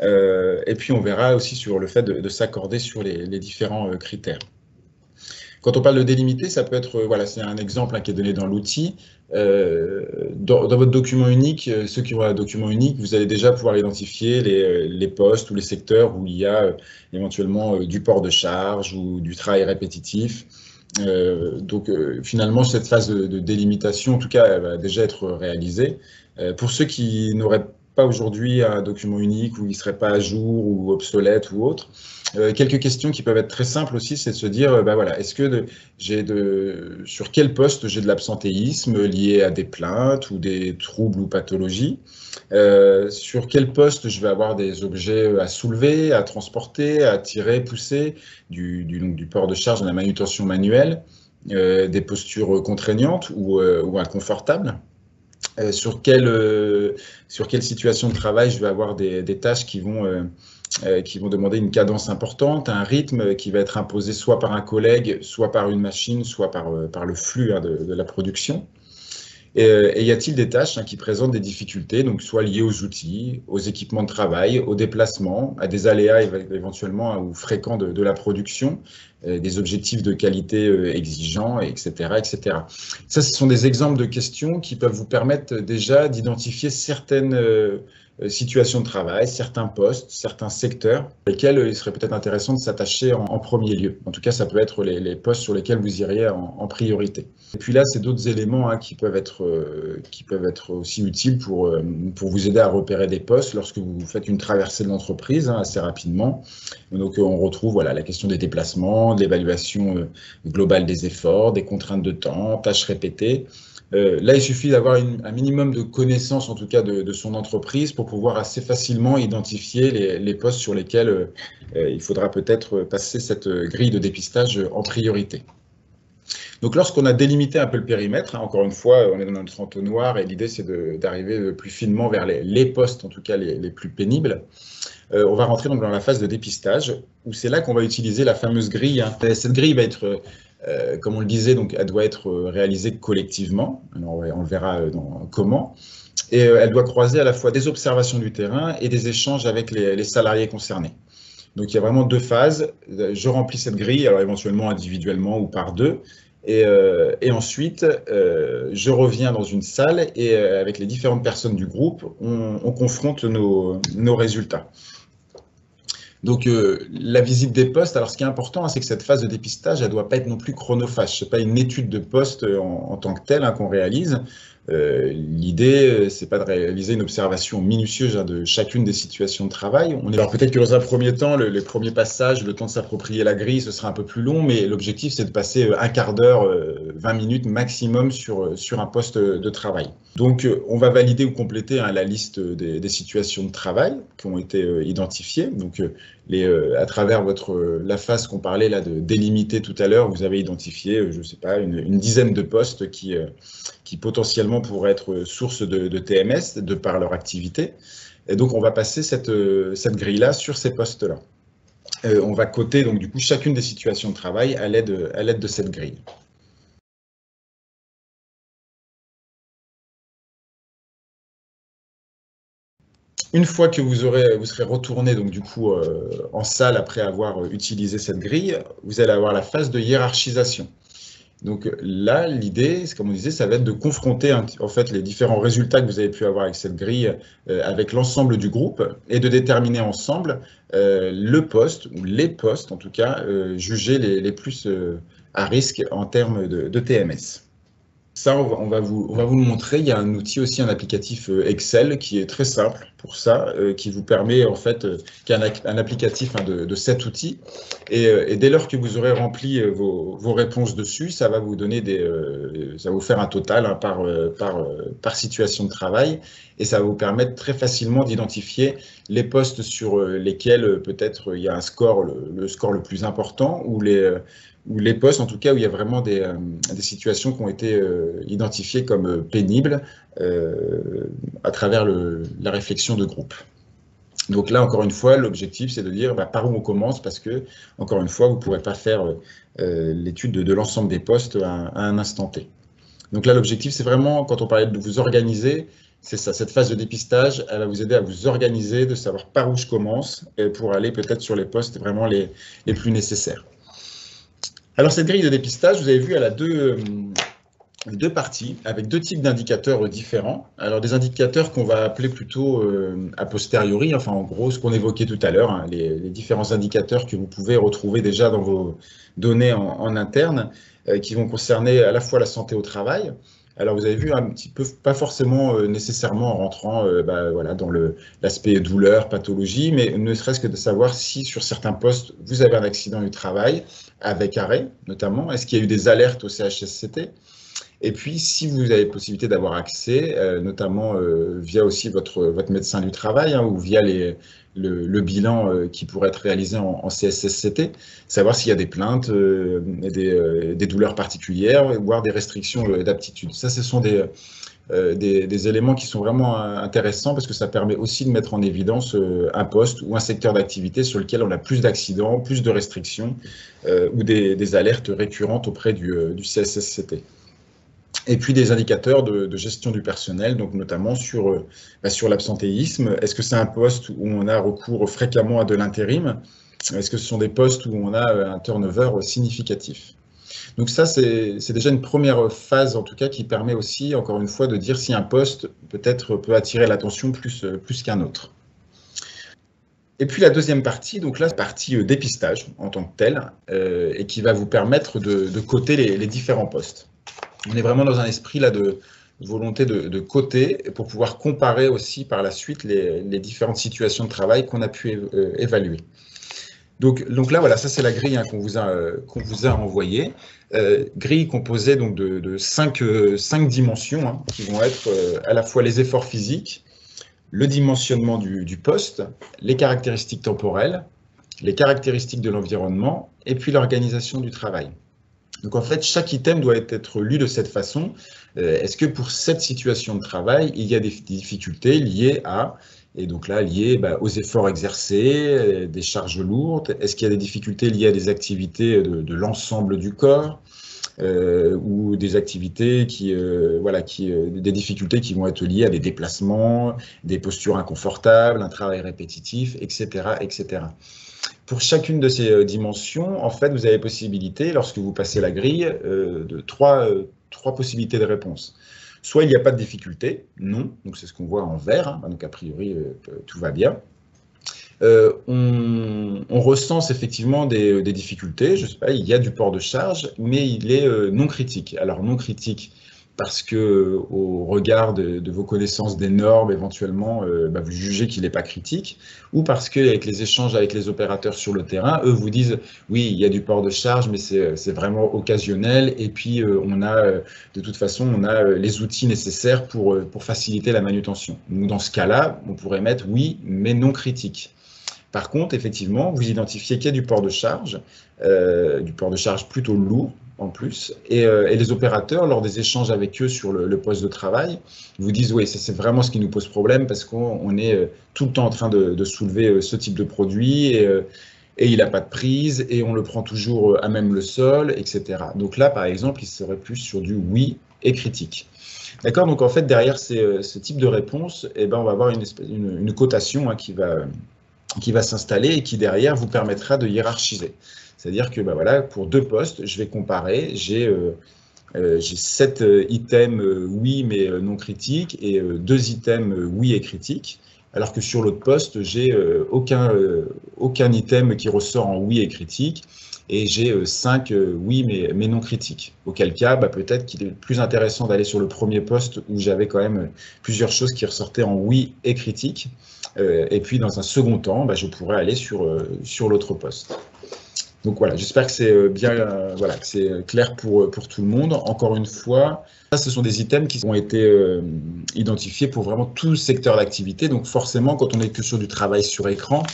et puis on verra aussi sur le fait de s'accorder sur les différents critères. Quand on parle de délimité, ça peut être, voilà, c'est un exemple qui est donné dans l'outil. Dans votre document unique, ceux qui ont un document unique, vous allez déjà pouvoir identifier les postes ou les secteurs où il y a éventuellement du port de charge ou du travail répétitif. Donc finalement, cette phase de délimitation, en tout cas, elle va déjà être réalisée. Pour ceux qui n'auraient pas aujourd'hui un document unique ou il ne serait pas à jour ou obsolète ou autre, quelques questions qui peuvent être très simples aussi, c'est de se dire, voilà, est-ce que sur quel poste j'ai de l'absentéisme lié à des plaintes ou des troubles ou pathologies, sur quel poste je vais avoir des objets à soulever, à transporter, à tirer, pousser, du port de charge, de la manutention manuelle, des postures contraignantes ou inconfortables. Sur quelle situation de travail je vais avoir des tâches qui vont demander une cadence importante, un rythme qui va être imposé soit par un collègue, soit par une machine, soit par le flux de la production. Et y a-t-il des tâches qui présentent des difficultés, donc soit liées aux outils, aux équipements de travail, aux déplacements, à des aléas éventuellement ou fréquents de la production, des objectifs de qualité exigeants, etc., etc. Ça, ce sont des exemples de questions qui peuvent vous permettre déjà d'identifier certaines situations de travail, certains postes, certains secteurs, lesquels il serait peut-être intéressant de s'attacher en premier lieu. En tout cas, ça peut être les postes sur lesquels vous iriez en priorité. Et puis là, c'est d'autres éléments qui peuvent être aussi utiles pour vous aider à repérer des postes lorsque vous faites une traversée de l'entreprise assez rapidement. Donc, on retrouve voilà, la question des déplacements, de l'évaluation globale des efforts, des contraintes de temps, tâches répétées. Là, il suffit d'avoir un minimum de connaissances, en tout cas, de son entreprise pour pouvoir assez facilement identifier les postes sur lesquels il faudra peut-être passer cette grille de dépistage en priorité. Donc, lorsqu'on a délimité un peu le périmètre, hein, encore une fois, on est dans notre entonnoir et l'idée, c'est d'arriver plus finement vers les postes, en tout cas les plus pénibles. On va rentrer donc dans la phase de dépistage, où c'est là qu'on va utiliser la fameuse grille. Hein. Cette grille va être, comme on le disait, donc, elle doit être réalisée collectivement. Alors, on le verra comment. Et elle doit croiser à la fois des observations du terrain et des échanges avec les salariés concernés. Donc, il y a vraiment deux phases. Je remplis cette grille, alors éventuellement individuellement ou par deux. Et ensuite, je reviens dans une salle et avec les différentes personnes du groupe, on confronte nos résultats. Donc, la visite des postes, alors ce qui est important, hein, c'est que cette phase de dépistage, elle ne doit pas être non plus chronophage. Ce n'est pas une étude de poste en tant que telle, hein, qu'on réalise. L'idée, c'est pas de réaliser une observation minutieuse, hein, de chacune des situations de travail. Alors peut-être que dans un premier temps, les premiers passages, le temps de s'approprier la grille, ce sera un peu plus long, mais l'objectif, c'est de passer un quart d'heure, 20 minutes maximum sur un poste de travail. Donc, on va valider ou compléter, hein, la liste des situations de travail qui ont été identifiées. Donc, à travers la phase qu'on parlait là de délimiter tout à l'heure, vous avez identifié, je ne sais pas, une dizaine de postes qui potentiellement pourraient être source de TMS de par leur activité. Et donc, on va passer cette grille-là sur ces postes-là. On va coter donc du coup chacune des situations de travail à l'aide de cette grille. Une fois que vous serez retourné donc du coup en salle après avoir utilisé cette grille, vous allez avoir la phase de hiérarchisation. Donc là, l'idée, comme on disait, ça va être de confronter en fait les différents résultats que vous avez pu avoir avec cette grille avec l'ensemble du groupe et de déterminer ensemble le poste, ou les postes en tout cas, jugés les plus à risque en termes de TMS. Ça, on va vous le montrer. Il y a un outil aussi, un applicatif Excel qui est très simple pour ça, qui vous permet en fait, qui est un applicatif, hein, de 7 outils. Et dès lors que vous aurez rempli vos réponses dessus, ça va vous donner ça va vous faire un total, hein, par situation de travail, et ça va vous permettre très facilement d'identifier les postes sur lesquels peut-être il y a un score, le score le plus important, ou les postes, en tout cas, où il y a vraiment des situations qui ont été identifiées comme pénibles à travers la réflexion de groupe. Donc là, encore une fois, l'objectif, c'est de dire par où on commence, parce que, encore une fois, vous ne pourrez pas faire l'étude de l'ensemble des postes à un instant T. Donc là, l'objectif, c'est vraiment, quand on parlait de vous organiser, c'est ça, cette phase de dépistage, elle va vous aider à vous organiser, de savoir par où je commence, pour aller peut-être sur les postes vraiment les plus nécessaires. Alors, cette grille de dépistage, vous avez vu, elle a deux parties, avec deux types d'indicateurs différents. Alors, des indicateurs qu'on va appeler plutôt a posteriori, enfin, en gros, ce qu'on évoquait tout à l'heure, hein, les différents indicateurs que vous pouvez retrouver déjà dans vos données en interne, qui vont concerner à la fois la santé au travail. Alors, vous avez vu un petit peu, pas forcément nécessairement en rentrant voilà, dans l'aspect douleur, pathologie, mais ne serait-ce que de savoir si sur certains postes, vous avez un accident du travail, avec arrêt notamment. Est-ce qu'il y a eu des alertes au CHSCT? Et puis, si vous avez possibilité d'avoir accès, notamment via aussi votre médecin du travail, hein, ou via le bilan qui pourrait être réalisé en CSSCT, savoir s'il y a des plaintes, des douleurs particulières, voire des restrictions d'aptitude. Ça, ce sont des éléments qui sont vraiment intéressants, parce que ça permet aussi de mettre en évidence un poste ou un secteur d'activité sur lequel on a plus d'accidents, plus de restrictions ou des alertes récurrentes auprès du CSSCT. Et puis des indicateurs de gestion du personnel, donc notamment sur l'absentéisme. Est-ce que c'est un poste où on a recours fréquemment à de l'intérim? Est-ce que ce sont des postes où on a un turnover significatif? Donc ça, c'est déjà une première phase, en tout cas, qui permet aussi, encore une fois, de dire si un poste peut-être peut attirer l'attention plus qu'un autre. Et puis la deuxième partie, donc là, c'est la partie dépistage en tant que telle, et qui va vous permettre de coter les différents postes. On est vraiment dans un esprit là de volonté de coter pour pouvoir comparer aussi par la suite les différentes situations de travail qu'on a pu évaluer. Donc là, voilà, ça c'est la grille, hein, qu'on vous a envoyée. Grille composée donc de 5 dimensions, hein, qui vont être à la fois les efforts physiques, le dimensionnement du poste, les caractéristiques temporelles, les caractéristiques de l'environnement et puis l'organisation du travail. Donc en fait, chaque item doit être lu de cette façon. Est-ce que pour cette situation de travail, il y a des difficultés liées à, et donc là, liées aux efforts exercés, des charges lourdes? Est-ce qu'il y a des difficultés liées à des activités de l'ensemble du corps? Ou des activités des difficultés qui vont être liées à des déplacements, des postures inconfortables, un travail répétitif, etc., etc. Pour chacune de ces dimensions, en fait, vous avez possibilité, lorsque vous passez la grille, de trois possibilités de réponse. Soit il n'y a pas de difficulté, non, donc c'est ce qu'on voit en vert, hein, donc a priori tout va bien. On recense effectivement des difficultés, je sais pas, il y a du port de charge, mais il est non critique. Alors non critique parce que au regard de vos connaissances des normes, éventuellement, vous jugez qu'il n'est pas critique, ou parce qu'avec les échanges avec les opérateurs sur le terrain, eux vous disent oui, il y a du port de charge, mais c'est vraiment occasionnel, et puis on a de toute façon on a les outils nécessaires pour faciliter la manutention. Donc dans ce cas-là, on pourrait mettre oui, mais non critique. Par contre, effectivement, vous identifiez qu'il y a du port de charge plutôt lourd en plus, et les opérateurs, lors des échanges avec eux sur le poste de travail, vous disent oui, ça c'est vraiment ce qui nous pose problème parce qu'on est tout le temps en train de soulever ce type de produit et il n'a pas de prise et on le prend toujours à même le sol, etc. Donc là, par exemple, il serait plus sur du oui et critique. D'accord, donc en fait, derrière ce type de réponse, on va avoir une cotation hein, qui va s'installer et qui derrière vous permettra de hiérarchiser. C'est-à-dire que pour deux postes, je vais comparer, j'ai 7 items oui mais non critiques et 2 items oui et critiques, alors que sur l'autre poste, j'ai aucun item qui ressort en oui et critique et j'ai 5 oui mais non critiques. Auquel cas, peut-être qu'il est plus intéressant d'aller sur le premier poste où j'avais quand même plusieurs choses qui ressortaient en oui et critique. Et puis, dans un second temps, je pourrais aller sur l'autre poste. Donc voilà, j'espère que c'est bien, que c'est clair pour tout le monde. Encore une fois, ça, ce sont des items qui ont été identifiés pour vraiment tout secteur d'activité. Donc forcément, quand on est que sur du travail sur écran,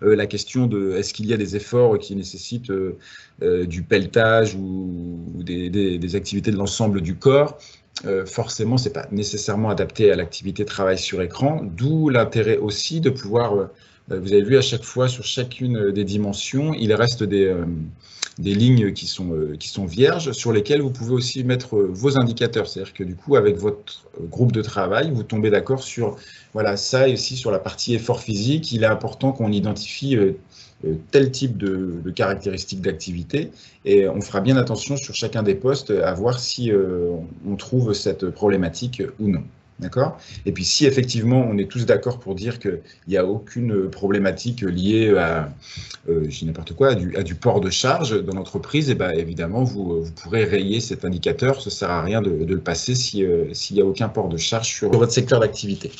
la question de est-ce qu'il y a des efforts qui nécessitent du pelletage ou des activités de l'ensemble du corps, forcément, ce n'est pas nécessairement adapté à l'activité travail sur écran, d'où l'intérêt aussi de pouvoir, vous avez vu à chaque fois sur chacune des dimensions, il reste des lignes qui sont vierges sur lesquelles vous pouvez aussi mettre vos indicateurs. C'est-à-dire que du coup, avec votre groupe de travail, vous tombez d'accord sur ça et aussi sur la partie effort physique. Il est important qu'on identifie tel type de caractéristiques d'activité et on fera bien attention sur chacun des postes à voir si on trouve cette problématique ou non. D'accord? Et puis si effectivement on est tous d'accord pour dire qu'il n'y a aucune problématique liée à, je dis n'importe quoi, à du port de charge dans l'entreprise, et évidemment vous pourrez rayer cet indicateur, ça ne sert à rien de le passer s'il n'y a aucun port de charge sur votre secteur d'activité.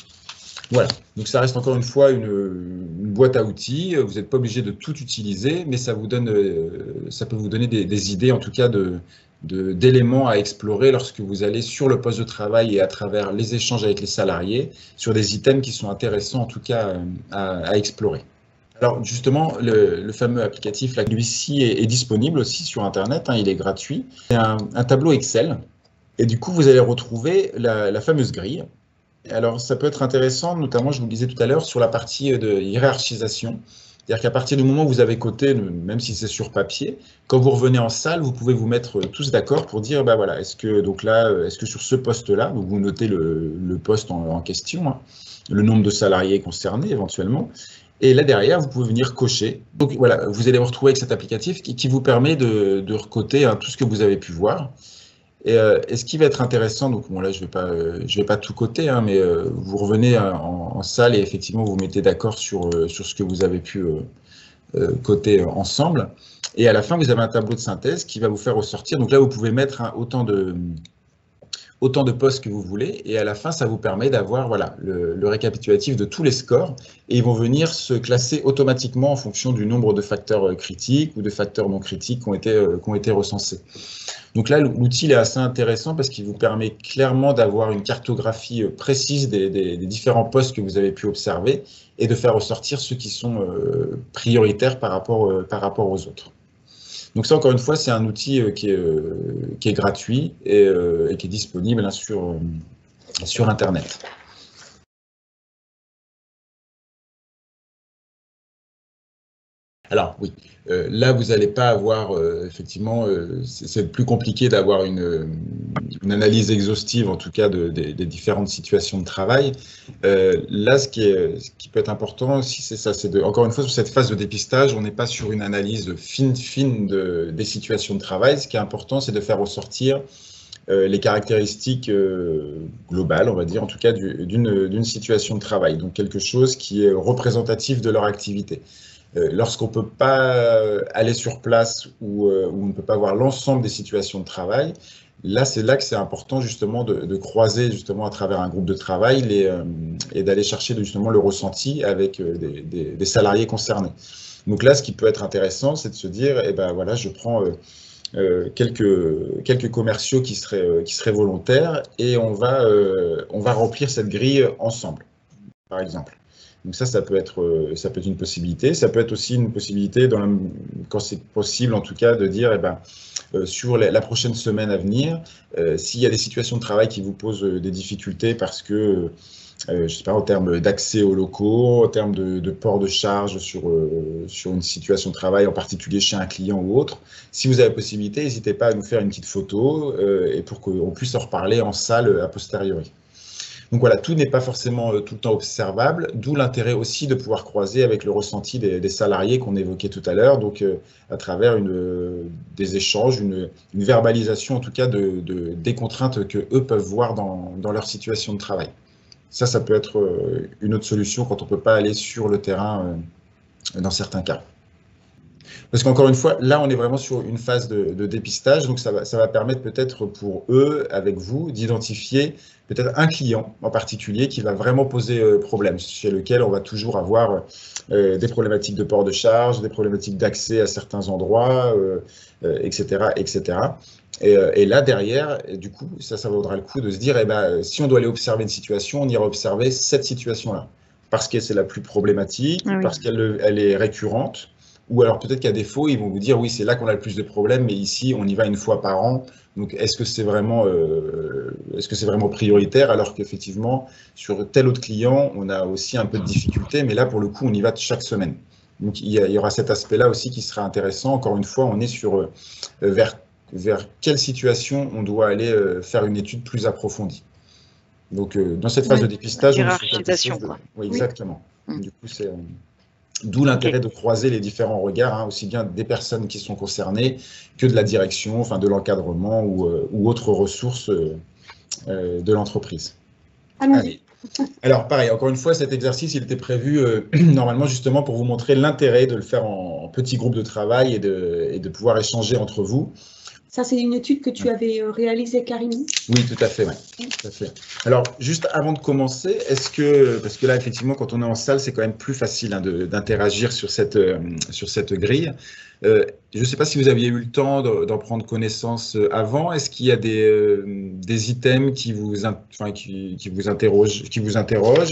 Voilà, donc ça reste encore une fois une boîte à outils, vous n'êtes pas obligé de tout utiliser, mais ça peut vous donner des idées en tout cas d'éléments à explorer lorsque vous allez sur le poste de travail et à travers les échanges avec les salariés sur des items qui sont intéressants en tout cas à explorer. Alors justement, le fameux applicatif, celui-ci est disponible aussi sur Internet, hein, il est gratuit. C'est un tableau Excel et du coup vous allez retrouver la fameuse grille. Alors ça peut être intéressant, notamment je vous le disais tout à l'heure, sur la partie de hiérarchisation. C'est-à-dire qu'à partir du moment où vous avez coté, même si c'est sur papier, quand vous revenez en salle, vous pouvez vous mettre tous d'accord pour dire, est-ce que sur ce poste-là, vous notez le poste en question, hein, le nombre de salariés concernés éventuellement, et là derrière, vous pouvez venir cocher. Donc voilà, vous allez vous retrouver avec cet applicatif qui vous permet de recoter tout ce que vous avez pu voir. Et ce qui va être intéressant, donc là je vais pas tout coter, hein, mais vous revenez en salle et effectivement vous mettez d'accord sur ce que vous avez pu coter ensemble. Et à la fin vous avez un tableau de synthèse qui va vous faire ressortir. Donc là vous pouvez mettre autant de postes que vous voulez, et à la fin, ça vous permet d'avoir le récapitulatif de tous les scores, et ils vont venir se classer automatiquement en fonction du nombre de facteurs critiques ou de facteurs non critiques qui ont été recensés. Donc là, l'outil est assez intéressant parce qu'il vous permet clairement d'avoir une cartographie précise des différents postes que vous avez pu observer et de faire ressortir ceux qui sont prioritaires par rapport aux autres. Donc ça, encore une fois, c'est un outil qui est gratuit et qui est disponible hein, sur Internet. Alors oui, là vous n'allez pas avoir, effectivement, c'est plus compliqué d'avoir une analyse exhaustive, en tout cas, des différentes situations de travail. Là, ce qui peut être important aussi, c'est ça, encore une fois, sur cette phase de dépistage, on n'est pas sur une analyse fine des situations de travail. Ce qui est important, c'est de faire ressortir les caractéristiques globales, on va dire, en tout cas, d'une situation de travail. Donc quelque chose qui est représentatif de leur activité. Lorsqu'on ne peut pas aller sur place ou on ne peut pas voir l'ensemble des situations de travail, là, c'est là que c'est important justement de croiser justement à travers un groupe de travail et d'aller chercher justement le ressenti avec des salariés concernés. Donc là, ce qui peut être intéressant, c'est de se dire, eh ben voilà, je prends quelques commerciaux qui seraient volontaires et on va remplir cette grille ensemble, par exemple. Donc ça peut être une possibilité. Ça peut être aussi une possibilité, quand c'est possible en tout cas, de dire, eh ben, sur la prochaine semaine à venir, s'il y a des situations de travail qui vous posent des difficultés parce que, je sais pas, en termes d'accès aux locaux, en termes de port de charge sur une situation de travail, en particulier chez un client ou autre, si vous avez la possibilité, n'hésitez pas à nous faire une petite photo et pour qu'on puisse en reparler en salle a posteriori. Donc voilà, tout n'est pas forcément tout le temps observable, d'où l'intérêt aussi de pouvoir croiser avec le ressenti des salariés qu'on évoquait tout à l'heure, donc à travers des échanges, une verbalisation en tout cas des contraintes qu'eux peuvent voir dans leur situation de travail. Ça peut être une autre solution quand on ne peut pas aller sur le terrain dans certains cas. Parce qu'encore une fois, là, on est vraiment sur une phase de dépistage, donc ça va permettre peut-être pour eux, avec vous, d'identifier peut-être un client en particulier qui va vraiment poser problème, chez lequel on va toujours avoir des problématiques de port de charge, des problématiques d'accès à certains endroits, etc., etc. Et là, derrière, du coup, ça vaudra le coup de se dire, eh ben, si on doit aller observer une situation, on ira observer cette situation-là, parce que c'est la plus problématique, parce qu'elle est récurrente, ou alors peut-être qu'à défaut, ils vont vous dire, oui, c'est là qu'on a le plus de problèmes, mais ici, on y va une fois par an. Donc, est-ce que c'est vraiment prioritaire, alors qu'effectivement, sur tel autre client, on a aussi un peu de difficulté, mais là, pour le coup, on y va chaque semaine. Donc, il y aura cet aspect-là aussi qui sera intéressant. Encore une fois, on est sur vers quelle situation on doit aller faire une étude plus approfondie. Donc, dans cette phase de dépistage, on est sur quelque chose de... Oui, exactement. Du coup, c'est... D'où l'intérêt de croiser les différents regards, hein, aussi bien des personnes qui sont concernées que de la direction, enfin de l'encadrement ou autres ressources de l'entreprise. Allons-y. Alors pareil, encore une fois, cet exercice, il était prévu normalement justement pour vous montrer l'intérêt de le faire en petits groupes de travail et de pouvoir échanger entre vous. Ça, c'est une étude que tu avais réalisée, Karine? Oui, tout à fait, oui. Tout à fait. Alors, juste avant de commencer, parce que là, effectivement, quand on est en salle, c'est quand même plus facile hein, d'interagir sur cette grille. Je ne sais pas si vous aviez eu le temps d'en prendre connaissance avant. Est-ce qu'il y a des items qui vous interrogent?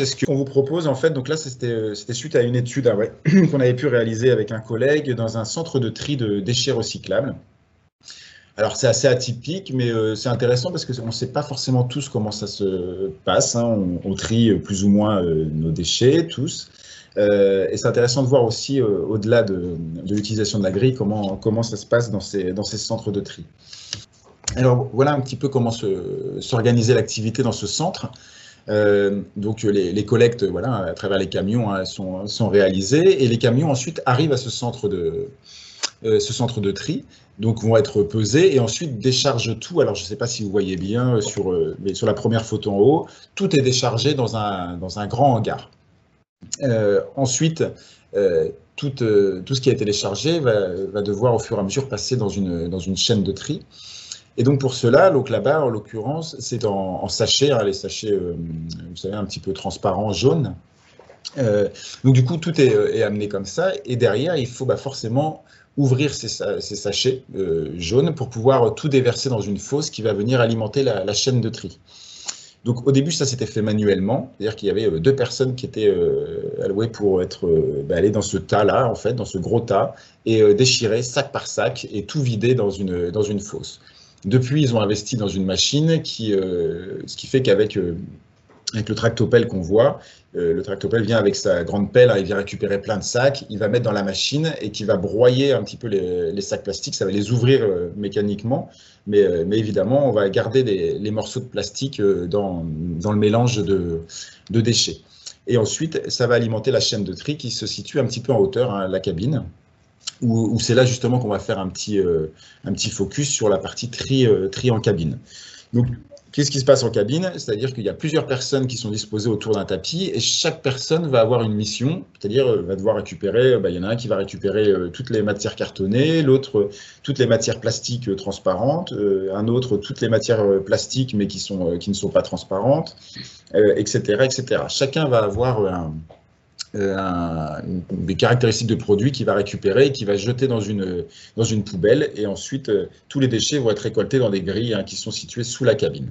Est-ce qu'on vous propose, en fait, donc là, c'était suite à une étude qu'on avait pu réaliser avec un collègue dans un centre de tri de déchets recyclables. Alors, c'est assez atypique, mais c'est intéressant parce qu'on ne sait pas forcément tous comment ça se passe. Hein. On trie plus ou moins nos déchets, tous. Et c'est intéressant de voir aussi, au-delà de l'utilisation de la grille, comment ça se passe dans ces centres de tri. Alors, voilà un petit peu comment s'organiser l'activité dans ce centre. Donc, les collectes, voilà, à travers les camions, hein, sont réalisées. Et les camions, ensuite, arrivent à ce centre de tri. Donc, vont être pesés et ensuite déchargent tout. Alors, je ne sais pas si vous voyez bien mais sur la première photo en haut, tout est déchargé dans un grand hangar. Ensuite, tout ce qui a été déchargé va devoir au fur et à mesure passer dans une chaîne de tri. Et donc, pour cela, donc là-bas, en l'occurrence, c'est en sachets, hein, les sachets, vous savez, un petit peu transparents, jaunes. Donc, du coup, tout est amené comme ça. Et derrière, il faut forcément ouvrir ces sachets jaunes pour pouvoir tout déverser dans une fosse qui va venir alimenter la chaîne de tri. Donc au début, ça s'était fait manuellement, c'est-à-dire qu'il y avait 2 personnes qui étaient alloués pour aller dans ce tas-là, en fait, dans ce gros tas, et déchirer sac par sac et tout vider dans une fosse. Depuis, ils ont investi dans une machine ce qui fait qu'avec avec le tractopelle qu'on voit, le tractopelle vient avec sa grande pelle, il vient récupérer plein de sacs, il va mettre dans la machine et qui va broyer un petit peu les sacs plastiques, ça va les ouvrir mécaniquement, mais évidemment, on va garder les morceaux de plastique dans le mélange de déchets. Et ensuite, ça va alimenter la chaîne de tri qui se situe un petit peu en hauteur, hein, la cabine, où c'est là justement qu'on va faire un petit focus sur la partie tri en cabine. Donc, qu'est-ce qui se passe en cabine? C'est-à-dire qu'il y a plusieurs personnes qui sont disposées autour d'un tapis et chaque personne va avoir une mission, c'est-à-dire va devoir récupérer, il y en a un qui va récupérer toutes les matières cartonnées, l'autre toutes les matières plastiques transparentes, un autre toutes les matières plastiques mais qui ne sont pas transparentes, etc., etc. Chacun va avoir des caractéristiques de produit qu'il va récupérer et qu'il va jeter dans une poubelle, et ensuite tous les déchets vont être récoltés dans des grilles, hein, qui sont situées sous la cabine.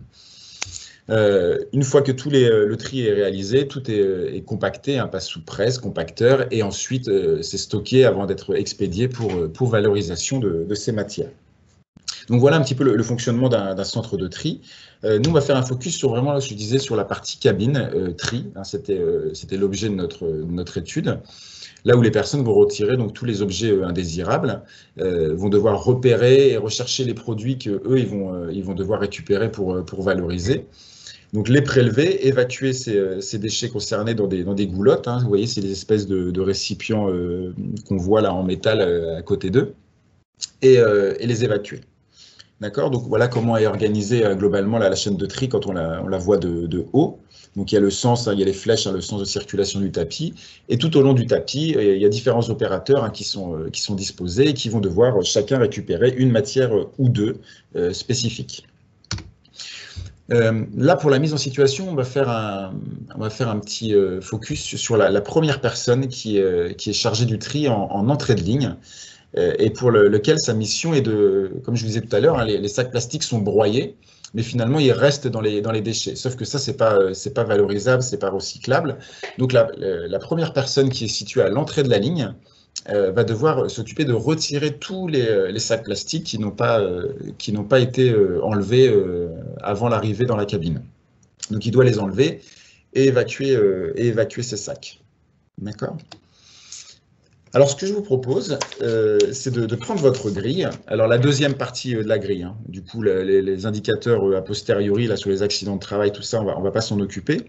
Une fois que le tri est réalisé, tout est compacté, hein, passe sous presse, compacteur, et ensuite c'est stocké avant d'être expédié pour valorisation de ces matières. Donc voilà un petit peu le fonctionnement d'un centre de tri. Nous, on va faire un focus sur vraiment, je disais, sur la partie cabine, tri, hein, c'était l'objet de notre étude, là où les personnes vont retirer donc, tous les objets indésirables, vont devoir repérer et rechercher les produits qu'eux, ils vont devoir récupérer pour valoriser. Donc les prélever, évacuer ces déchets concernés dans des goulottes, hein, vous voyez, c'est des espèces de récipients qu'on voit là en métal à côté d'eux, et les évacuer. D'accord. Donc voilà comment est organisée globalement la chaîne de tri quand on la voit de haut. Donc il y a le sens, hein, il y a les flèches, hein, le sens de circulation du tapis. Et tout au long du tapis, il y a différents opérateurs, hein, qui sont disposés et qui vont devoir chacun récupérer une matière ou deux spécifiques. Là, pour la mise en situation, on va faire un petit focus sur la première personne qui est chargée du tri en entrée de ligne. Et pour lequel sa mission est comme je vous disais tout à l'heure, hein, les sacs plastiques sont broyés, mais finalement ils restent dans les déchets. Sauf que ça, c'est pas valorisable, c'est pas recyclable. Donc la première personne qui est située à l'entrée de la ligne va devoir s'occuper de retirer tous les sacs plastiques qui n'ont pas été enlevés avant l'arrivée dans la cabine. Donc il doit les enlever et évacuer ces sacs. D'accord ? Alors, ce que je vous propose, c'est de prendre votre grille. Alors, la deuxième partie de la grille, hein, du coup, les indicateurs a posteriori, là, sur les accidents de travail, tout ça, on va pas s'en occuper.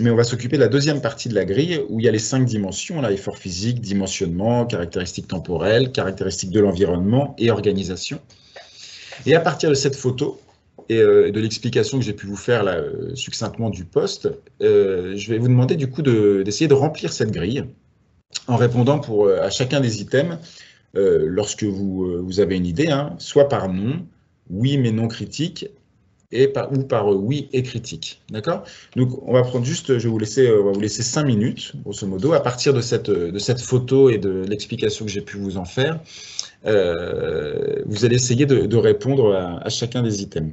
Mais on va s'occuper de la deuxième partie de la grille, où il y a les 5 dimensions, là, effort physique, dimensionnement, caractéristiques temporelles, caractéristiques de l'environnement et organisation. Et à partir de cette photo et de l'explication que j'ai pu vous faire là, succinctement du poste, je vais vous demander, du coup, d'essayer de remplir cette grille en répondant à chacun des items, lorsque vous avez une idée, hein, soit par non, oui mais non critique, ou par oui et critique. D'accord? Donc on va prendre juste, on va vous laisser 5 minutes, grosso modo, à partir de cette photo et de l'explication que j'ai pu vous en faire, vous allez essayer de répondre à chacun des items.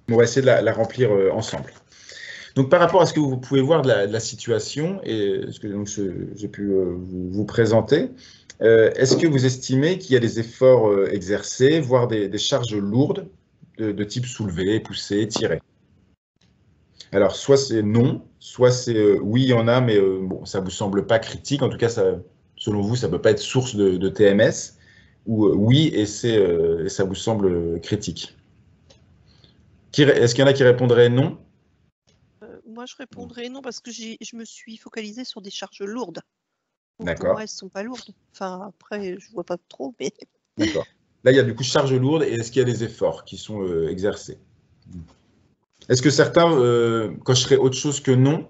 On va essayer de la remplir ensemble. Donc, par rapport à ce que vous pouvez voir de la situation et ce que j'ai pu vous présenter, est-ce que vous estimez qu'il y a des efforts exercés, voire des charges lourdes de type soulever, pousser, tirer? Alors, soit c'est non, soit c'est oui, il y en a, mais bon, ça ne vous semble pas critique. En tout cas, selon vous, ça ne peut pas être source de TMS. Ou oui, et ça vous semble critique. Est-ce qu'il y en a qui répondraient non? Moi, je répondrais non parce que je me suis focalisée sur des charges lourdes. D'accord. Pour moi, elles ne sont pas lourdes. Enfin, après, je ne vois pas trop, mais... D'accord. Là, il y a du coup charges lourdes et est-ce qu'il y a des efforts qui sont exercés? Est-ce que certains cocheraient autre chose que non?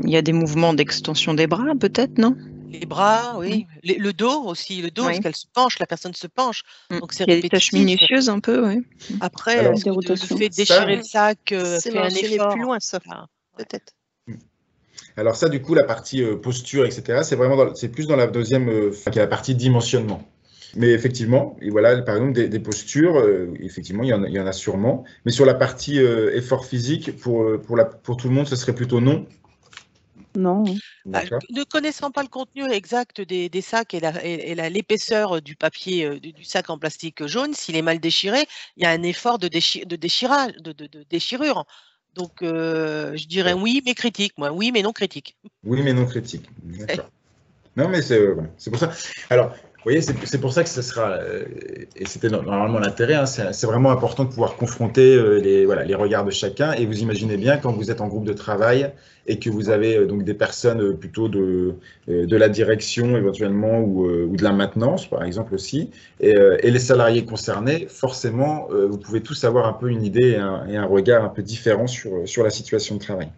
Il y a des mouvements d'extension des bras, peut-être, non? Les bras, oui. Le dos aussi, le dos, Oui. parce qu'elle se penche, la personne se penche. Donc c'est Il y a des tâches minutieuses un peu, oui. Après, Alors, le fait de déchirer le sac fait un effort. plus loin, ça, peut-être. Alors ça, du coup, la partie posture, etc., c'est plus dans la deuxième, qui est la partie dimensionnement. Mais effectivement, et voilà, par exemple, des postures, effectivement, il y en a sûrement. Mais sur la partie effort physique, pour tout le monde, ce serait plutôt non? Non. D'accord. Ne connaissant pas le contenu exact des sacs et l'épaisseur du papier du sac en plastique jaune, s'il est mal déchiré, il y a un effort de déchirage, de déchirure. Donc, je dirais oui, mais critique, moi. Oui, mais non critique. Oui, mais non critique. D'accord. Non, mais c'est pour ça. Alors, vous voyez, c'est pour ça que ce sera, et c'était normalement l'intérêt, hein, c'est vraiment important de pouvoir confronter les regards de chacun. Et vous imaginez bien, quand vous êtes en groupe de travail et que vous avez donc des personnes plutôt de la direction éventuellement ou de la maintenance, par exemple aussi, et les salariés concernés, forcément, vous pouvez tous avoir un peu une idée et un regard un peu différent sur la situation de travail.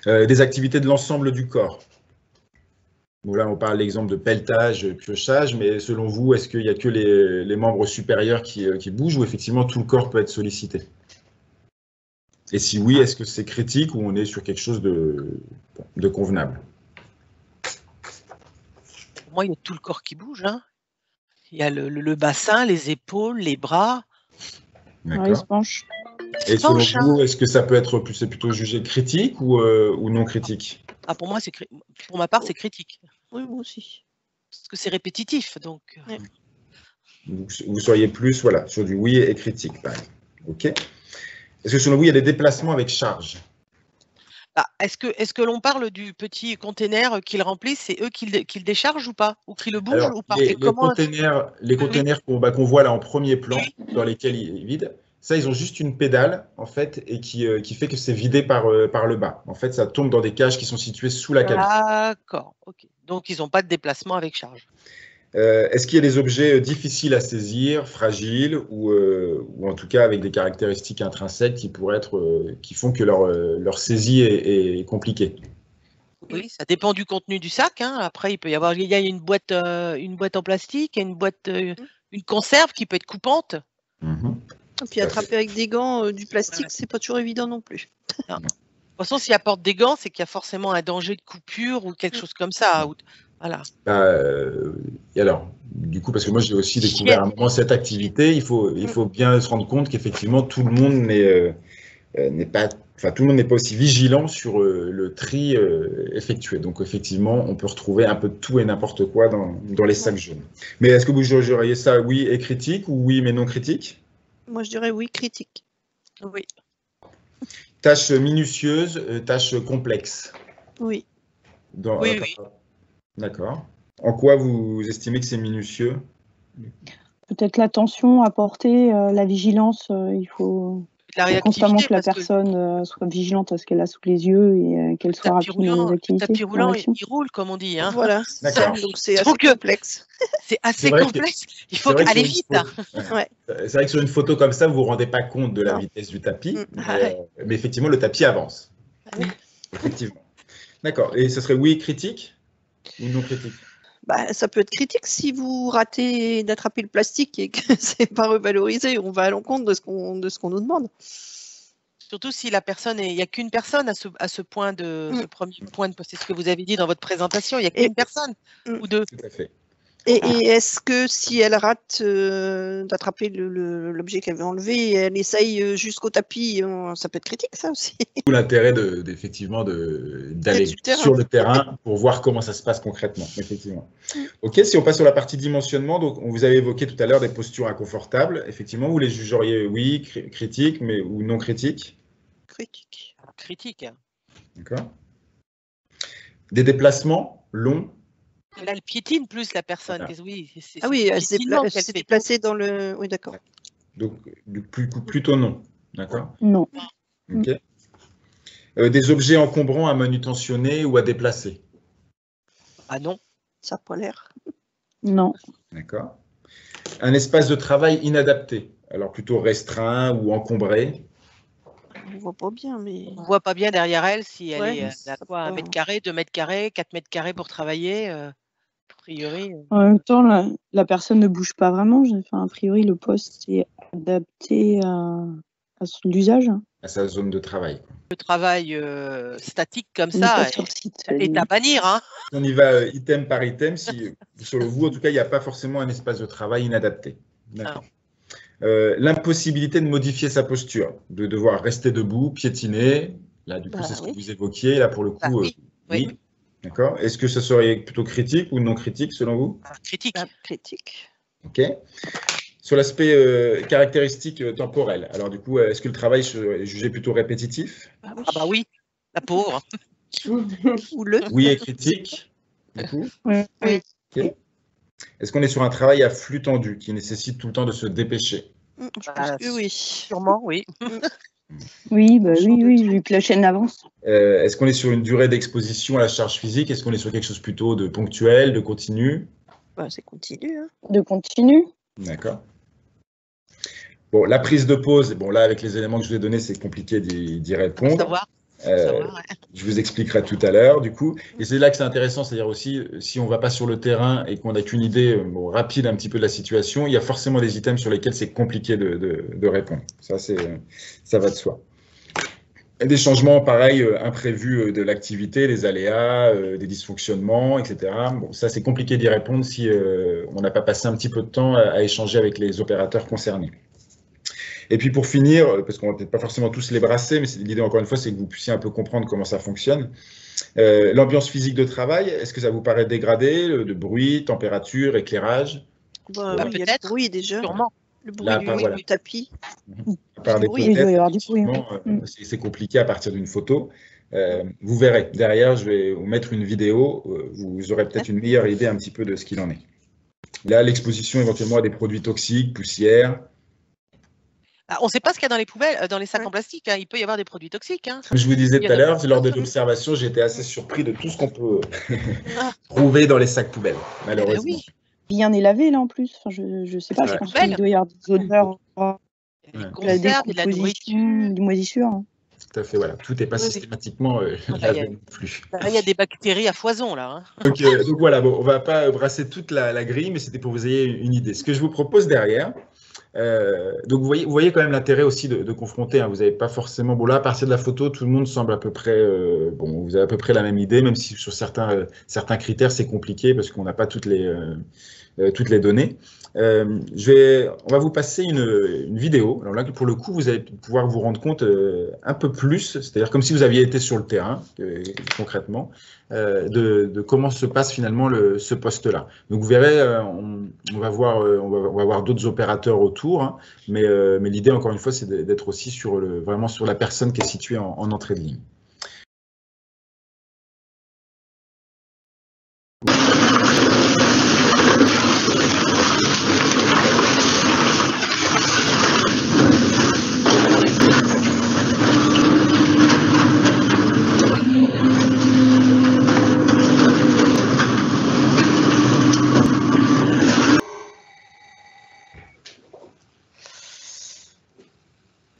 Des activités de l'ensemble du corps. Bon, là, on parle de l'exemple de pelletage, piochage, mais selon vous, est-ce qu'il n'y a que les membres supérieurs qui bougent ou effectivement tout le corps peut être sollicité? Et si oui, est-ce que c'est critique ou on est sur quelque chose de convenable? Pour moi, il y a tout le corps qui bouge. Hein. Il y a le bassin, les épaules, les bras. Ouais, il se penche. Et selon vous, est-ce que ça peut être c'est plutôt jugé critique ou non critique? Ah, pour moi, pour ma part, c'est critique. Oui, moi aussi. Parce que c'est répétitif. Donc. Ouais. Vous seriez plus sur du oui et critique, par exemple. OK. Est-ce que selon vous, il y a des déplacements avec charge? Est-ce que l'on parle du petit container qu'ils remplissent, c'est eux qui le déchargent ou pas? Ou qui le bougent ou pas? Les containers qu'on voit là en premier plan, dans lesquels ils vident, ça, ils ont juste une pédale, en fait, et qui fait que c'est vidé par le bas. En fait, ça tombe dans des cages qui sont situées sous la cabine. D'accord, ok. Donc, ils n'ont pas de déplacement avec charge. Est-ce qu'il y a des objets difficiles à saisir, fragiles, ou en tout cas avec des caractéristiques intrinsèques qui font que leur saisie est compliquée? Oui, ça dépend du contenu du sac. Hein. Après, il y a une boîte en plastique, il y a une conserve qui peut être coupante. Et puis attraper avec des gants du plastique, c'est pas toujours évident non plus. Non. De toute façon, s'il apporte des gants, c'est qu'il y a forcément un danger de coupure ou quelque chose comme ça. Voilà. Et alors, du coup, parce que moi j'ai aussi découvert à un moment cette activité, il faut bien se rendre compte qu'effectivement tout le monde tout le monde n'est pas aussi vigilant sur le tri effectué. Donc effectivement, on peut retrouver un peu de tout et n'importe quoi dans les sacs jaunes. Mais est-ce que vous jugeriez ça oui et critique ou oui mais non critique? Moi je dirais oui critique. Oui. Tâches minutieuses, tâches complexes. Oui. Oui. D'accord. En quoi vous estimez que c'est minutieux? Peut-être l'attention à porter, la vigilance, il faut constamment que la personne soit vigilante à ce qu'elle a sous les yeux et qu'elle soit rapide dans les activités. Le tapis roulant, il roule, comme on dit. Hein. Voilà, donc c'est assez complexe. C'est assez complexe. Il faut aller vite. Ouais. C'est vrai que sur une photo comme ça, vous ne vous rendez pas compte de la vitesse du tapis, mais effectivement, le tapis avance. Effectivement. D'accord. Et ce serait oui critique ou non critique? Ça peut être critique si vous ratez d'attraper le plastique et que c'est pas revalorisé. On va à l'encontre de ce qu'on nous demande. Surtout si la personne il n'y a qu'une personne à ce point ce premier point c'est ce que vous avez dit dans votre présentation. Il n'y a qu'une personne ou deux. Tout à fait. Et est-ce que si elle rate d'attraper l'objet qu'elle veut enlever, elle essaye jusqu'au tapis, ça peut être critique, ça aussi. Tout l'intérêt effectivement d'aller sur le terrain pour voir comment ça se passe concrètement. Effectivement. Ok, si on passe sur la partie dimensionnement, donc on vous avait évoqué tout à l'heure des postures inconfortables. Effectivement, vous les jugeriez oui, critique, ou non critique? Critique. Critique. D'accord. Des déplacements longs. Là, elle piétine plus la personne. Voilà. Oui, elle s'est déplacée dans le... Oui, d'accord. Donc, plutôt non. D'accord. Non. Ok. Des objets encombrants à manutentionner ou à déplacer? Ah non. Ça n'a pas l'air. Non. D'accord. Un espace de travail inadapté, alors plutôt restreint ou encombré? On ne voit pas bien, mais... On ne voit pas bien derrière elle si elle est à quoi, 1 mètre carré, 2 mètres carrés, 4 mètres carrés pour travailler. A priori. En même temps, la personne ne bouge pas vraiment. A priori, le poste est adapté à l'usage. À sa zone de travail. Le travail statique comme ça est à bannir. Hein. On y va item par item. Si, selon vous, en tout cas, il n'y a pas forcément un espace de travail inadapté. D'accord. L'impossibilité de modifier sa posture, de devoir rester debout, piétiner. Là, du coup, c'est ce que vous évoquiez. Là, pour le coup, Oui. D'accord. Est-ce que ça serait plutôt critique ou non critique selon vous? Critique. Critique. Ok. Sur l'aspect caractéristique temporelle, alors du coup, est-ce que le travail est jugé plutôt répétitif? Ah bah oui, la pauvre. Ou le. Oui et critique, du coup. Oui. Okay. Est-ce qu'on est sur un travail à flux tendu qui nécessite tout le temps de se dépêcher? Je pense que oui. Sûrement, oui. Oui, vu que la chaîne avance. Est-ce qu'on est sur une durée d'exposition à la charge physique? Est-ce qu'on est sur quelque chose plutôt de ponctuel, de continu? C'est continu. Hein. De continu. D'accord. Bon, la prise de pause, bon là, avec les éléments que je vous ai donnés, c'est compliqué d'y répondre. Je vous expliquerai tout à l'heure, du coup. Et c'est là que c'est intéressant, c'est-à-dire aussi, si on ne va pas sur le terrain et qu'on n'a qu'une idée rapide un petit peu de la situation, il y a forcément des items sur lesquels c'est compliqué de répondre. Ça va de soi. Des changements, pareil, imprévus de l'activité, des aléas, des dysfonctionnements, etc. Bon, ça, c'est compliqué d'y répondre si on n'a pas passé un petit peu de temps à échanger avec les opérateurs concernés. Et puis pour finir, parce qu'on ne va peut-être pas forcément tous les brasser, mais l'idée encore une fois, c'est que vous puissiez un peu comprendre comment ça fonctionne. L'ambiance physique de travail, est-ce que ça vous paraît dégradé, de bruit, température, éclairage? Oui, il y a le bruit déjà. Sûrement. Le bruit du tapis. À part des il doit y avoir du bruit. C'est compliqué à partir d'une photo. Vous verrez, derrière, je vais vous mettre une vidéo, vous aurez peut-être une meilleure idée un petit peu de ce qu'il en est. Là, l'exposition éventuellement à des produits toxiques, poussière. On ne sait pas ce qu'il y a dans les poubelles, dans les sacs en plastique. Hein. Il peut y avoir des produits toxiques. Hein. Comme je vous disais tout à l'heure, lors de l'observation, j'ai été assez surpris de tout ce qu'on peut trouver dans les sacs poubelles, malheureusement. Oui. Rien n'est lavé là en plus. Enfin, je ne sais pas, je pense qu'il doit y avoir des odeurs, la décomposition, des moisissures. Tout à fait, voilà. Tout n'est pas systématiquement lavé non plus. Il y a des bactéries à foison là. Hein. Donc voilà, bon, on ne va pas brasser toute la grille, mais c'était pour que vous ayez une idée. Ce que je vous propose derrière, donc vous voyez quand même l'intérêt aussi de confronter. Hein. Vous n'avez pas forcément. Bon, là, à partir de la photo, tout le monde semble à peu près. Vous avez à peu près la même idée, même si sur certains critères, c'est compliqué parce qu'on n'a pas toutes les données. On va vous passer une vidéo. Alors là, pour le coup, vous allez pouvoir vous rendre compte un peu plus, c'est-à-dire comme si vous aviez été sur le terrain, concrètement, de comment se passe finalement ce poste-là. Donc vous verrez, on va voir d'autres opérateurs autour, hein, mais l'idée, encore une fois, c'est d'être aussi vraiment sur la personne qui est située en entrée de ligne.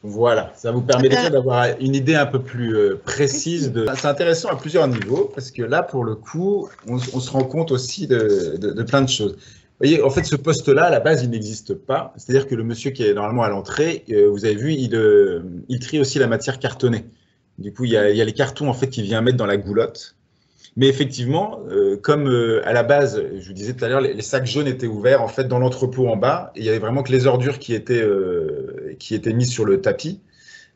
Voilà, ça vous permet déjà d'avoir une idée un peu plus précise. C'est intéressant à plusieurs niveaux, parce que là, pour le coup, on se rend compte aussi de plein de choses. Vous voyez, en fait, ce poste-là, à la base, il n'existe pas. C'est-à-dire que le monsieur qui est normalement à l'entrée, vous avez vu, il trie aussi la matière cartonnée. Du coup, il y a les cartons en fait, qu'il vient mettre dans la goulotte. Mais effectivement, comme à la base, je vous disais tout à l'heure, les sacs jaunes étaient ouverts en fait dans l'entrepôt en bas, et il y avait vraiment que les ordures qui étaient mises sur le tapis.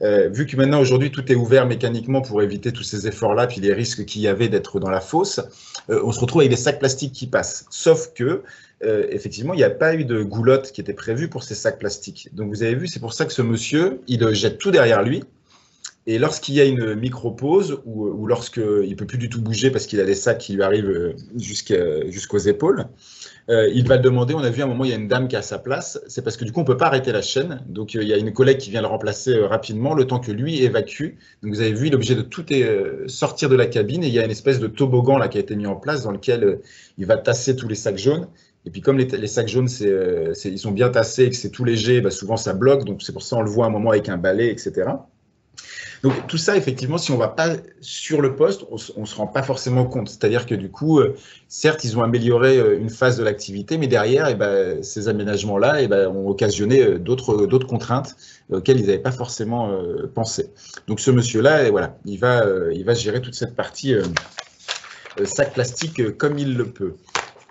Vu que maintenant aujourd'hui tout est ouvert mécaniquement pour éviter tous ces efforts-là, puis les risques qu'il y avait d'être dans la fosse, on se retrouve avec des sacs plastiques qui passent. Sauf que effectivement, il n'y a pas eu de goulotte qui était prévue pour ces sacs plastiques. Donc vous avez vu, c'est pour ça que ce monsieur, il jette tout derrière lui. Et lorsqu'il y a une micro-pause ou lorsqu'il ne peut plus du tout bouger parce qu'il a des sacs qui lui arrivent jusqu'aux épaules, il va le demander. On a vu à un moment, il y a une dame qui est à sa place. C'est parce que du coup, on ne peut pas arrêter la chaîne. Donc, il y a une collègue qui vient le remplacer rapidement, le temps que lui évacue. Donc, vous avez vu, il est obligé de tout sortir de la cabine. Et il y a une espèce de toboggan là, qui a été mis en place dans lequel il va tasser tous les sacs jaunes. Et puis, comme les sacs jaunes, ils sont bien tassés et que c'est tout léger, souvent ça bloque. Donc, c'est pour ça qu'on le voit à un moment avec un balai, etc. Donc tout ça, effectivement, si on ne va pas sur le poste, on ne se rend pas forcément compte. C'est-à-dire que du coup, certes, ils ont amélioré une phase de l'activité, mais derrière, ces aménagements-là ont occasionné d'autres contraintes auxquelles ils n'avaient pas forcément pensé. Donc ce monsieur-là, voilà, il va gérer toute cette partie sac plastique comme il le peut.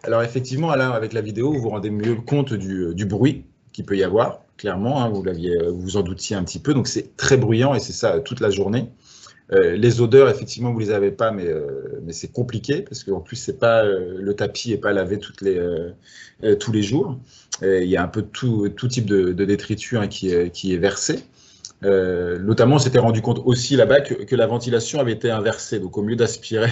Alors effectivement, là, avec la vidéo, vous vous rendez mieux compte du bruit qu'il peut y avoir. Clairement, hein, vous vous en doutiez un petit peu, donc c'est très bruyant et c'est ça toute la journée. Les odeurs, effectivement, vous ne les avez pas, mais mais c'est compliqué parce qu'en plus le tapis n'est pas lavé tous les jours. Il y a un peu tout type de détritus hein, qui est versé. Notamment, on s'était rendu compte aussi là-bas que la ventilation avait été inversée. Donc, au lieu d'aspirer,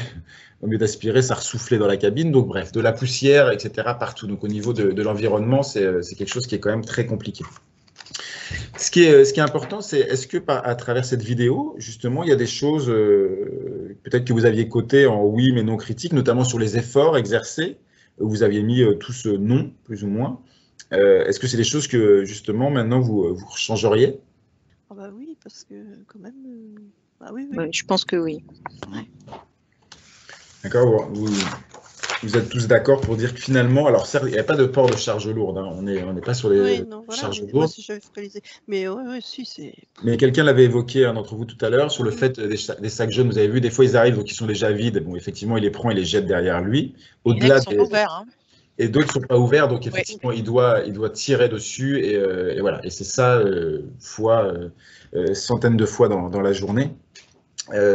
ça ressoufflait dans la cabine. Donc, bref, de la poussière, etc. partout. Donc, au niveau de l'environnement, c'est quelque chose qui est quand même très compliqué. Ce qui est important, c'est est-ce que à travers cette vidéo, justement, il y a des choses peut-être que vous aviez cotées en oui mais non critique, notamment sur les efforts exercés, où vous aviez mis tous non, plus ou moins. Est-ce que c'est des choses que, justement, maintenant, vous changeriez? Ah bah oui, parce que quand même... Ah oui, oui. Ouais, je pense que oui. Ouais. D'accord, vous êtes tous d'accord pour dire que finalement, alors certes, il n'y a pas de port de charge lourde, hein, on n'est pas sur les charges lourdes. Moi, si j'avais focalisé. Mais ouais, si, c'est... Mais quelqu'un l'avait évoqué, un d'entre vous tout à l'heure, sur le fait des sacs jaunes, vous avez vu, des fois ils arrivent, donc ils sont déjà vides, bon, effectivement, il les prend et les jette derrière lui. Au-delà des... ouverts, hein. Et d'autres ne sont pas ouverts, donc effectivement, il doit tirer dessus, et voilà. Et c'est ça, centaines de fois dans la journée.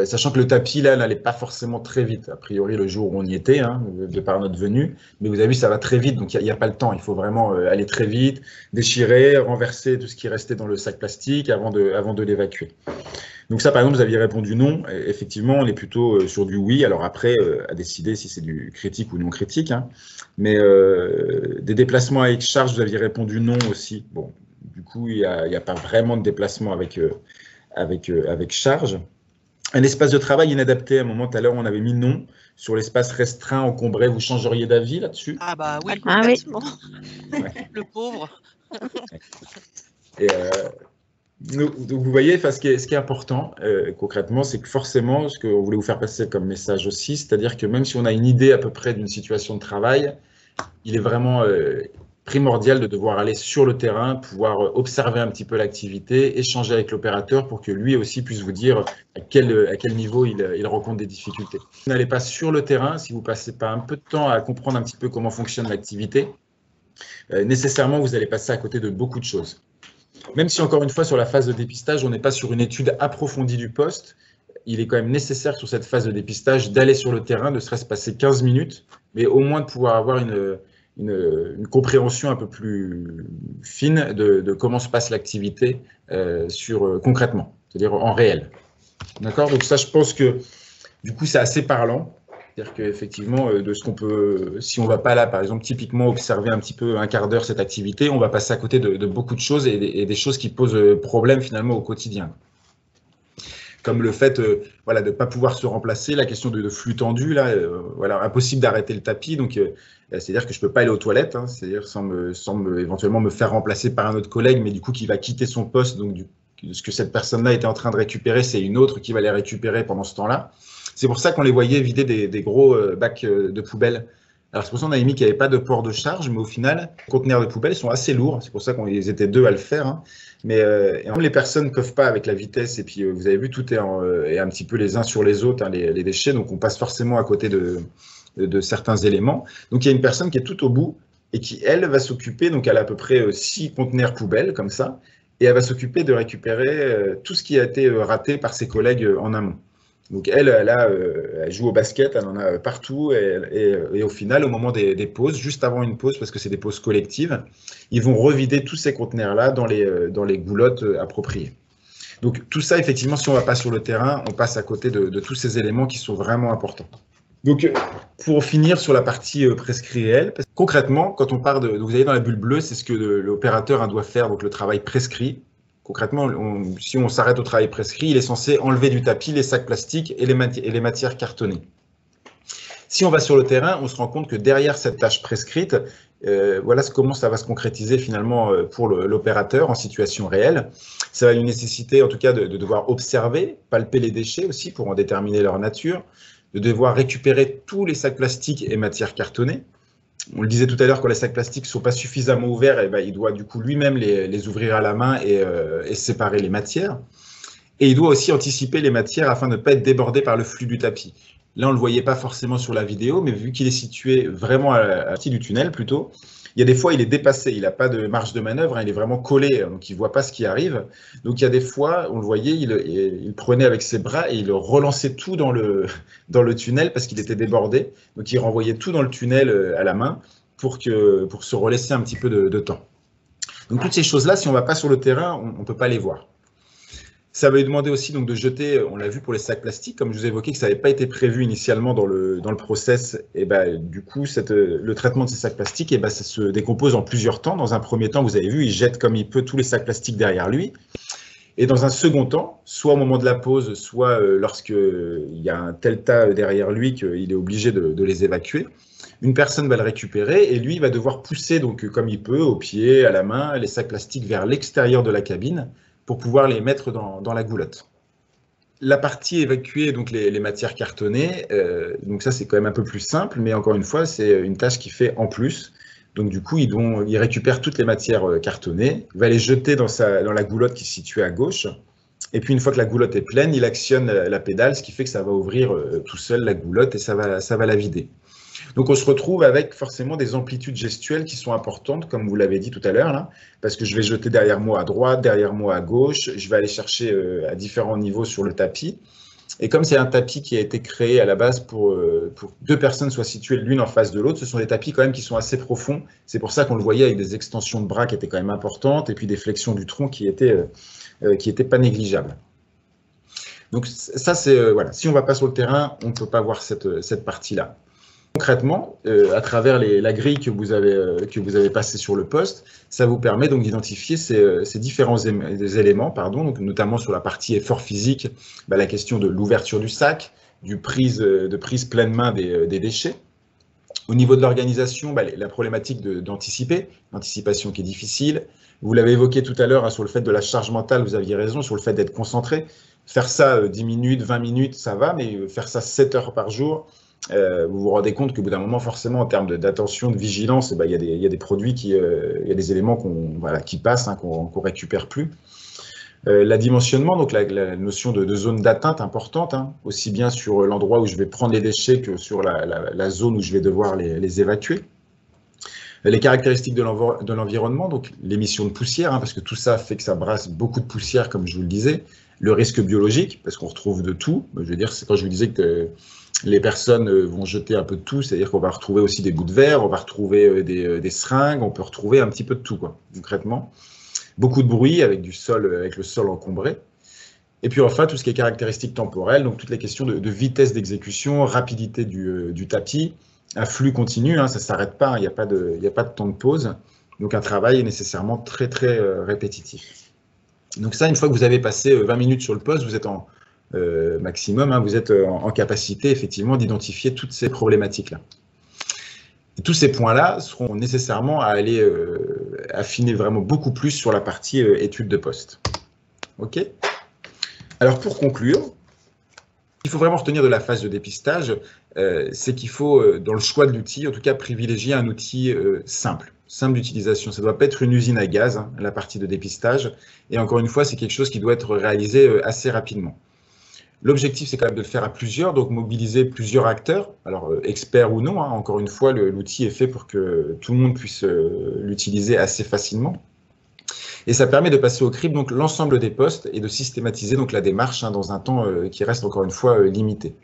Sachant que le tapis, là, n'allait pas forcément très vite, a priori le jour où on y était, hein, de par notre venue, mais vous avez vu, ça va très vite, donc il n'y a pas le temps, il faut vraiment aller très vite, déchirer, renverser tout ce qui restait dans le sac plastique avant de l'évacuer. Donc ça, par exemple, vous aviez répondu non, effectivement, on est plutôt sur du oui, alors après, à décider si c'est du critique ou non critique, hein. Mais des déplacements avec charge, vous aviez répondu non aussi, bon, du coup, il n'y a pas vraiment de déplacement avec charge. Un espace de travail inadapté, à un moment tout à l'heure, on avait mis non. Sur l'espace restreint, encombré, vous changeriez d'avis là-dessus? Ah bah oui, complètement. Ouais. Le pauvre. Et donc vous voyez, ce qui est important concrètement, c'est que forcément, ce qu'on voulait vous faire passer comme message aussi, c'est-à-dire que même si on a une idée à peu près d'une situation de travail, il est vraiment primordial de devoir aller sur le terrain, pouvoir observer un petit peu l'activité, échanger avec l'opérateur pour que lui aussi puisse vous dire à quel niveau il rencontre des difficultés. Si vous n'allez pas sur le terrain, si vous ne passez pas un peu de temps à comprendre un petit peu comment fonctionne l'activité, nécessairement vous allez passer à côté de beaucoup de choses. Même si encore une fois sur la phase de dépistage, on n'est pas sur une étude approfondie du poste, il est quand même nécessaire sur cette phase de dépistage d'aller sur le terrain, de serait-ce passer 15 minutes, mais au moins de pouvoir avoir une compréhension un peu plus fine de comment se passe l'activité concrètement, c'est-à-dire en réel. D'accord? Donc ça, je pense que du coup, c'est assez parlant. C'est-à-dire qu'effectivement, de ce qu'on peut, si on ne va pas là, par exemple, typiquement observer un petit peu un quart d'heure cette activité, on va passer à côté de beaucoup de choses et des choses qui posent problème finalement au quotidien. Comme le fait voilà, de ne pas pouvoir se remplacer, la question de flux tendu, là, voilà, impossible d'arrêter le tapis, donc c'est-à-dire que je ne peux pas aller aux toilettes, hein, c'est-à-dire sans éventuellement me faire remplacer par un autre collègue, mais du coup qui va quitter son poste, donc ce que cette personne-là était en train de récupérer, c'est une autre qui va les récupérer pendant ce temps-là. C'est pour ça qu'on les voyait vider des gros bacs de poubelle. Alors c'est pour ça qu'on avait mis qu'il n'y avait pas de port de charge, mais au final, les conteneurs de poubelle sont assez lourds, c'est pour ça qu'ils étaient deux à le faire, hein. Mais comme les personnes ne peuvent pas avec la vitesse, et puis vous avez vu, tout est un petit peu les uns sur les autres, hein, les déchets, donc on passe forcément à côté de certains éléments. Donc il y a une personne qui est tout au bout et qui, elle, va s'occuper, donc elle a à peu près 6 conteneurs poubelles, comme ça, et elle va s'occuper de récupérer tout ce qui a été raté par ses collègues en amont. Donc elle joue au basket, elle en a partout, et au final, au moment des pauses, juste avant une pause, parce que c'est des pauses collectives, ils vont revider tous ces conteneurs-là dans les goulottes appropriées. Donc tout ça, effectivement, si on ne va pas sur le terrain, on passe à côté de tous ces éléments qui sont vraiment importants. Donc pour finir sur la partie prescrit réel, concrètement, quand on part donc vous avez dans la bulle bleue, c'est ce que l'opérateur doit faire, donc le travail prescrit. Concrètement, si on s'arrête au travail prescrit, il est censé enlever du tapis les sacs plastiques et les matières cartonnées. Si on va sur le terrain, on se rend compte que derrière cette tâche prescrite, voilà comment ça va se concrétiser finalement pour l'opérateur en situation réelle. Ça va lui nécessiter en tout cas de devoir observer, palper les déchets aussi pour en déterminer leur nature, de devoir récupérer tous les sacs plastiques et matières cartonnées. On le disait tout à l'heure, quand les sacs plastiques ne sont pas suffisamment ouverts, et ben, il doit du coup lui-même les ouvrir à la main et séparer les matières. Et il doit aussi anticiper les matières afin de ne pas être débordé par le flux du tapis. Là, on ne le voyait pas forcément sur la vidéo, mais vu qu'il est situé vraiment à la partie du tunnel plutôt, Il y a des fois, il est dépassé, il n'a pas de marge de manœuvre, hein, il est vraiment collé, donc il ne voit pas ce qui arrive. Donc il y a des fois, on le voyait, il prenait avec ses bras et il relançait tout dans le tunnel parce qu'il était débordé. Donc il renvoyait tout dans le tunnel à la main pour se relaisser un petit peu de temps. Donc toutes ces choses-là, si on ne va pas sur le terrain, on ne peut pas les voir. Ça va lui demander aussi donc, de jeter, on l'a vu pour les sacs plastiques, comme je vous ai évoqué que ça n'avait pas été prévu initialement dans le process, et du coup, le traitement de ces sacs plastiques, ça se décompose en plusieurs temps. Dans un premier temps, vous avez vu, il jette comme il peut tous les sacs plastiques derrière lui. Et dans un second temps, soit au moment de la pause, soit lorsqu'il y a un tel tas derrière lui qu'il est obligé de les évacuer, une personne va le récupérer et lui va devoir pousser donc, comme il peut, au pied, à la main, les sacs plastiques vers l'extérieur de la cabine, pour pouvoir les mettre dans la goulotte. La partie évacuée, donc les matières cartonnées, donc ça c'est quand même un peu plus simple, mais encore une fois, c'est une tâche qu'il fait en plus. Donc du coup, il récupère toutes les matières cartonnées, va les jeter dans la goulotte qui est située à gauche, et puis une fois que la goulotte est pleine, il actionne la pédale, ce qui fait que ça va ouvrir tout seul la goulotte et ça va la vider. Donc on se retrouve avec forcément des amplitudes gestuelles qui sont importantes, comme vous l'avez dit tout à l'heure, là, parce que je vais jeter derrière moi à droite, derrière moi à gauche, je vais aller chercher à différents niveaux sur le tapis. Et comme c'est un tapis qui a été créé à la base pour deux personnes soient situées l'une en face de l'autre, ce sont des tapis quand même qui sont assez profonds. C'est pour ça qu'on le voyait avec des extensions de bras qui étaient quand même importantes et puis des flexions du tronc qui étaient pas négligeables. Donc ça, c'est voilà. Si on ne va pas sur le terrain, on ne peut pas voir cette partie-là. Concrètement, à travers la grille que vous avez passée sur le poste, ça vous permet donc d'identifier ces différents éléments, donc notamment sur la partie effort physique, la question de l'ouverture du sac, de prise pleine main des déchets. Au niveau de l'organisation, la problématique d'anticiper, l'anticipation qui est difficile. Vous l'avez évoqué tout à l'heure sur le fait de la charge mentale, vous aviez raison, sur le fait d'être concentré. Faire ça 10 minutes, 20 minutes, ça va, mais faire ça 7 heures par jour, vous vous rendez compte qu'au bout d'un moment, forcément, en termes d'attention, de vigilance, il y a des produits, il y a des éléments qui passent, qu'on ne récupère plus. L'adimensionnement, donc la notion de zone d'atteinte importante, aussi bien sur l'endroit où je vais prendre les déchets que sur la zone où je vais devoir les évacuer. Les caractéristiques de l'environnement, donc l'émission de poussière, parce que tout ça fait que ça brasse beaucoup de poussière, comme je vous le disais. Le risque biologique, parce qu'on retrouve de tout. Je veux dire, c'est quand je vous disais que les personnes vont jeter un peu de tout, c'est-à-dire qu'on va retrouver aussi des bouts de verre, on va retrouver des seringues, on peut retrouver un petit peu de tout, concrètement. Beaucoup de bruit avec le sol encombré. Et puis enfin, tout ce qui est caractéristiques temporelles, donc toutes les questions de vitesse d'exécution, rapidité du tapis, un flux continu, ça ne s'arrête pas, il n'y a pas de temps de pause. Donc un travail est nécessairement très, très répétitif. Donc ça, une fois que vous avez passé 20 minutes sur le poste, vous êtes en maximum, vous êtes en capacité effectivement d'identifier toutes ces problématiques-là. Et tous ces points-là seront nécessairement à aller affiner vraiment beaucoup plus sur la partie étude de poste. OK ? Alors pour conclure, il faut vraiment retenir de la phase de dépistage, c'est qu'il faut, dans le choix de l'outil, en tout cas privilégier un outil simple d'utilisation. Ça ne doit pas être une usine à gaz, la partie de dépistage. Et encore une fois, c'est quelque chose qui doit être réalisé assez rapidement. L'objectif, c'est quand même de le faire à plusieurs, donc mobiliser plusieurs acteurs, alors experts ou non. Encore une fois, l'outil est fait pour que tout le monde puisse l'utiliser assez facilement. Et ça permet de passer au crible donc l'ensemble des postes et de systématiser donc la démarche dans un temps qui reste encore une fois limité.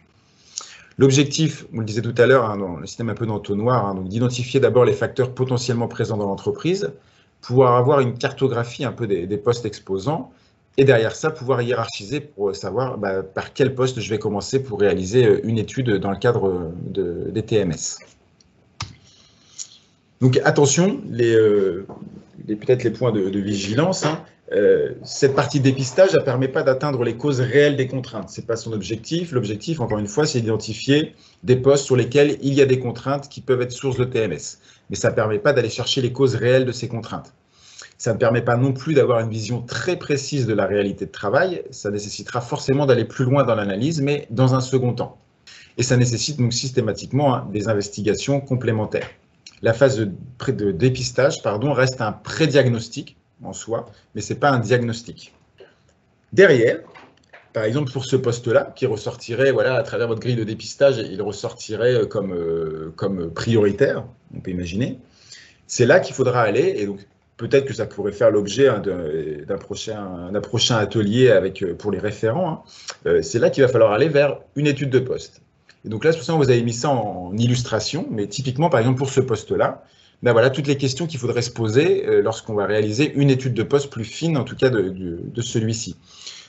L'objectif, on le disait tout à l'heure, dans le système un peu d'entonnoir, donc d'identifier d'abord les facteurs potentiellement présents dans l'entreprise, pouvoir avoir une cartographie un peu des postes exposants, et derrière ça, pouvoir hiérarchiser pour savoir par quel poste je vais commencer pour réaliser une étude dans le cadre des TMS. Donc attention, peut-être les points de vigilance. Cette partie dépistage ne permet pas d'atteindre les causes réelles des contraintes. Ce n'est pas son objectif. L'objectif, encore une fois, c'est d'identifier des postes sur lesquels il y a des contraintes qui peuvent être source de TMS. Mais ça ne permet pas d'aller chercher les causes réelles de ces contraintes. Ça ne permet pas non plus d'avoir une vision très précise de la réalité de travail. Ça nécessitera forcément d'aller plus loin dans l'analyse, mais dans un second temps. Et ça nécessite donc systématiquement des investigations complémentaires. La phase de dépistage reste un pré-diagnostic en soi, mais ce n'est pas un diagnostic. Derrière, par exemple pour ce poste-là, qui ressortirait, à travers votre grille de dépistage, il ressortirait comme prioritaire, on peut imaginer. C'est là qu'il faudra aller, et donc peut-être que ça pourrait faire l'objet d'un prochain atelier pour les référents. C'est là qu'il va falloir aller vers une étude de poste. Et donc là, c'est pour ça que vous avez mis ça en illustration, mais typiquement, par exemple, pour ce poste-là, ben voilà toutes les questions qu'il faudrait se poser lorsqu'on va réaliser une étude de poste plus fine, en tout cas de celui-ci.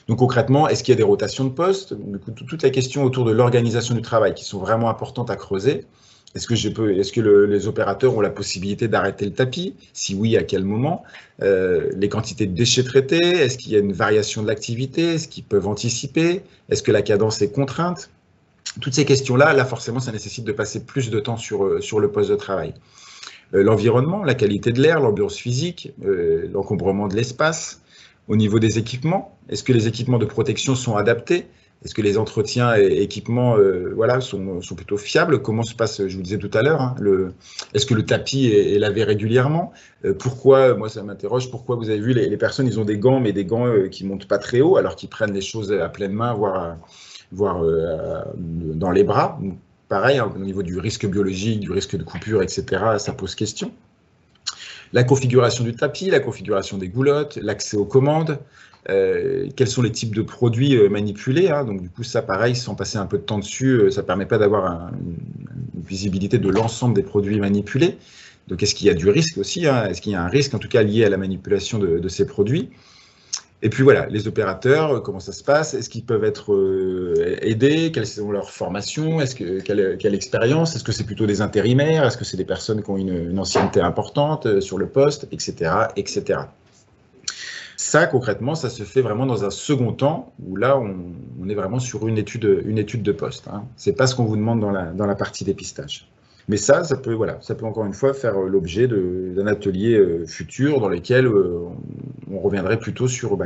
Donc concrètement, est-ce qu'il y a des rotations de postes? Toutes les questions autour de l'organisation du travail qui sont vraiment importantes à creuser. Est-ce que les opérateurs ont la possibilité d'arrêter le tapis? Si oui, à quel moment? Les quantités de déchets traités? Est-ce qu'il y a une variation de l'activité? Est-ce qu'ils peuvent anticiper? Est-ce que la cadence est contrainte? Toutes ces questions-là, là forcément, ça nécessite de passer plus de temps sur le poste de travail. L'environnement, la qualité de l'air, l'ambiance physique, l'encombrement de l'espace. Au niveau des équipements, est-ce que les équipements de protection sont adaptés? Est-ce que les entretiens et équipements sont plutôt fiables? Comment se passe, je vous disais tout à l'heure, est-ce que le tapis est lavé régulièrement? Pourquoi, moi ça m'interroge, pourquoi vous avez vu les personnes, ils ont des gants, mais des gants qui ne montent pas très haut, alors qu'ils prennent les choses à pleine main, voire dans les bras. Pareil, au niveau du risque biologique, du risque de coupure, etc., ça pose question. La configuration du tapis, la configuration des goulottes, l'accès aux commandes, quels sont les types de produits manipulés. Donc du coup, ça pareil, sans passer un peu de temps dessus, ça ne permet pas d'avoir une visibilité de l'ensemble des produits manipulés. Donc est-ce qu'il y a du risque aussi? Est-ce qu'il y a un risque, en tout cas, lié à la manipulation de ces produits? Et puis voilà, les opérateurs, comment ça se passe? Est-ce qu'ils peuvent être aidés? Quelles sont leurs formations? Quelle expérience? Est-ce que c'est plutôt des intérimaires? Est-ce que c'est des personnes qui ont une ancienneté importante sur le poste, etc., etc. Ça, concrètement, ça se fait vraiment dans un second temps, où là, on est vraiment sur une étude de poste. Ce n'est pas ce qu'on vous demande dans la partie dépistage. Mais ça peut encore une fois faire l'objet d'un atelier futur dans lequel on reviendrait plutôt sur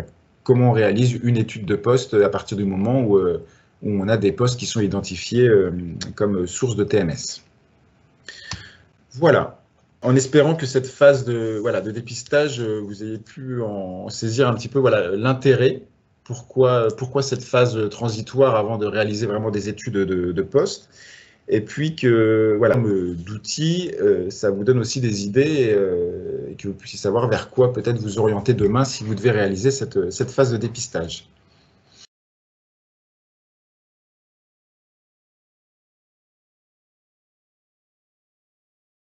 comment on réalise une étude de poste à partir du moment où on a des postes qui sont identifiés comme source de TMS. Voilà. En espérant que cette phase de dépistage, vous ayez pu en saisir un petit peu l'intérêt. Pourquoi cette phase transitoire avant de réaliser vraiment des études de poste? Et puis que d'outils, ça vous donne aussi des idées et que vous puissiez savoir vers quoi peut-être vous orienter demain si vous devez réaliser cette phase de dépistage.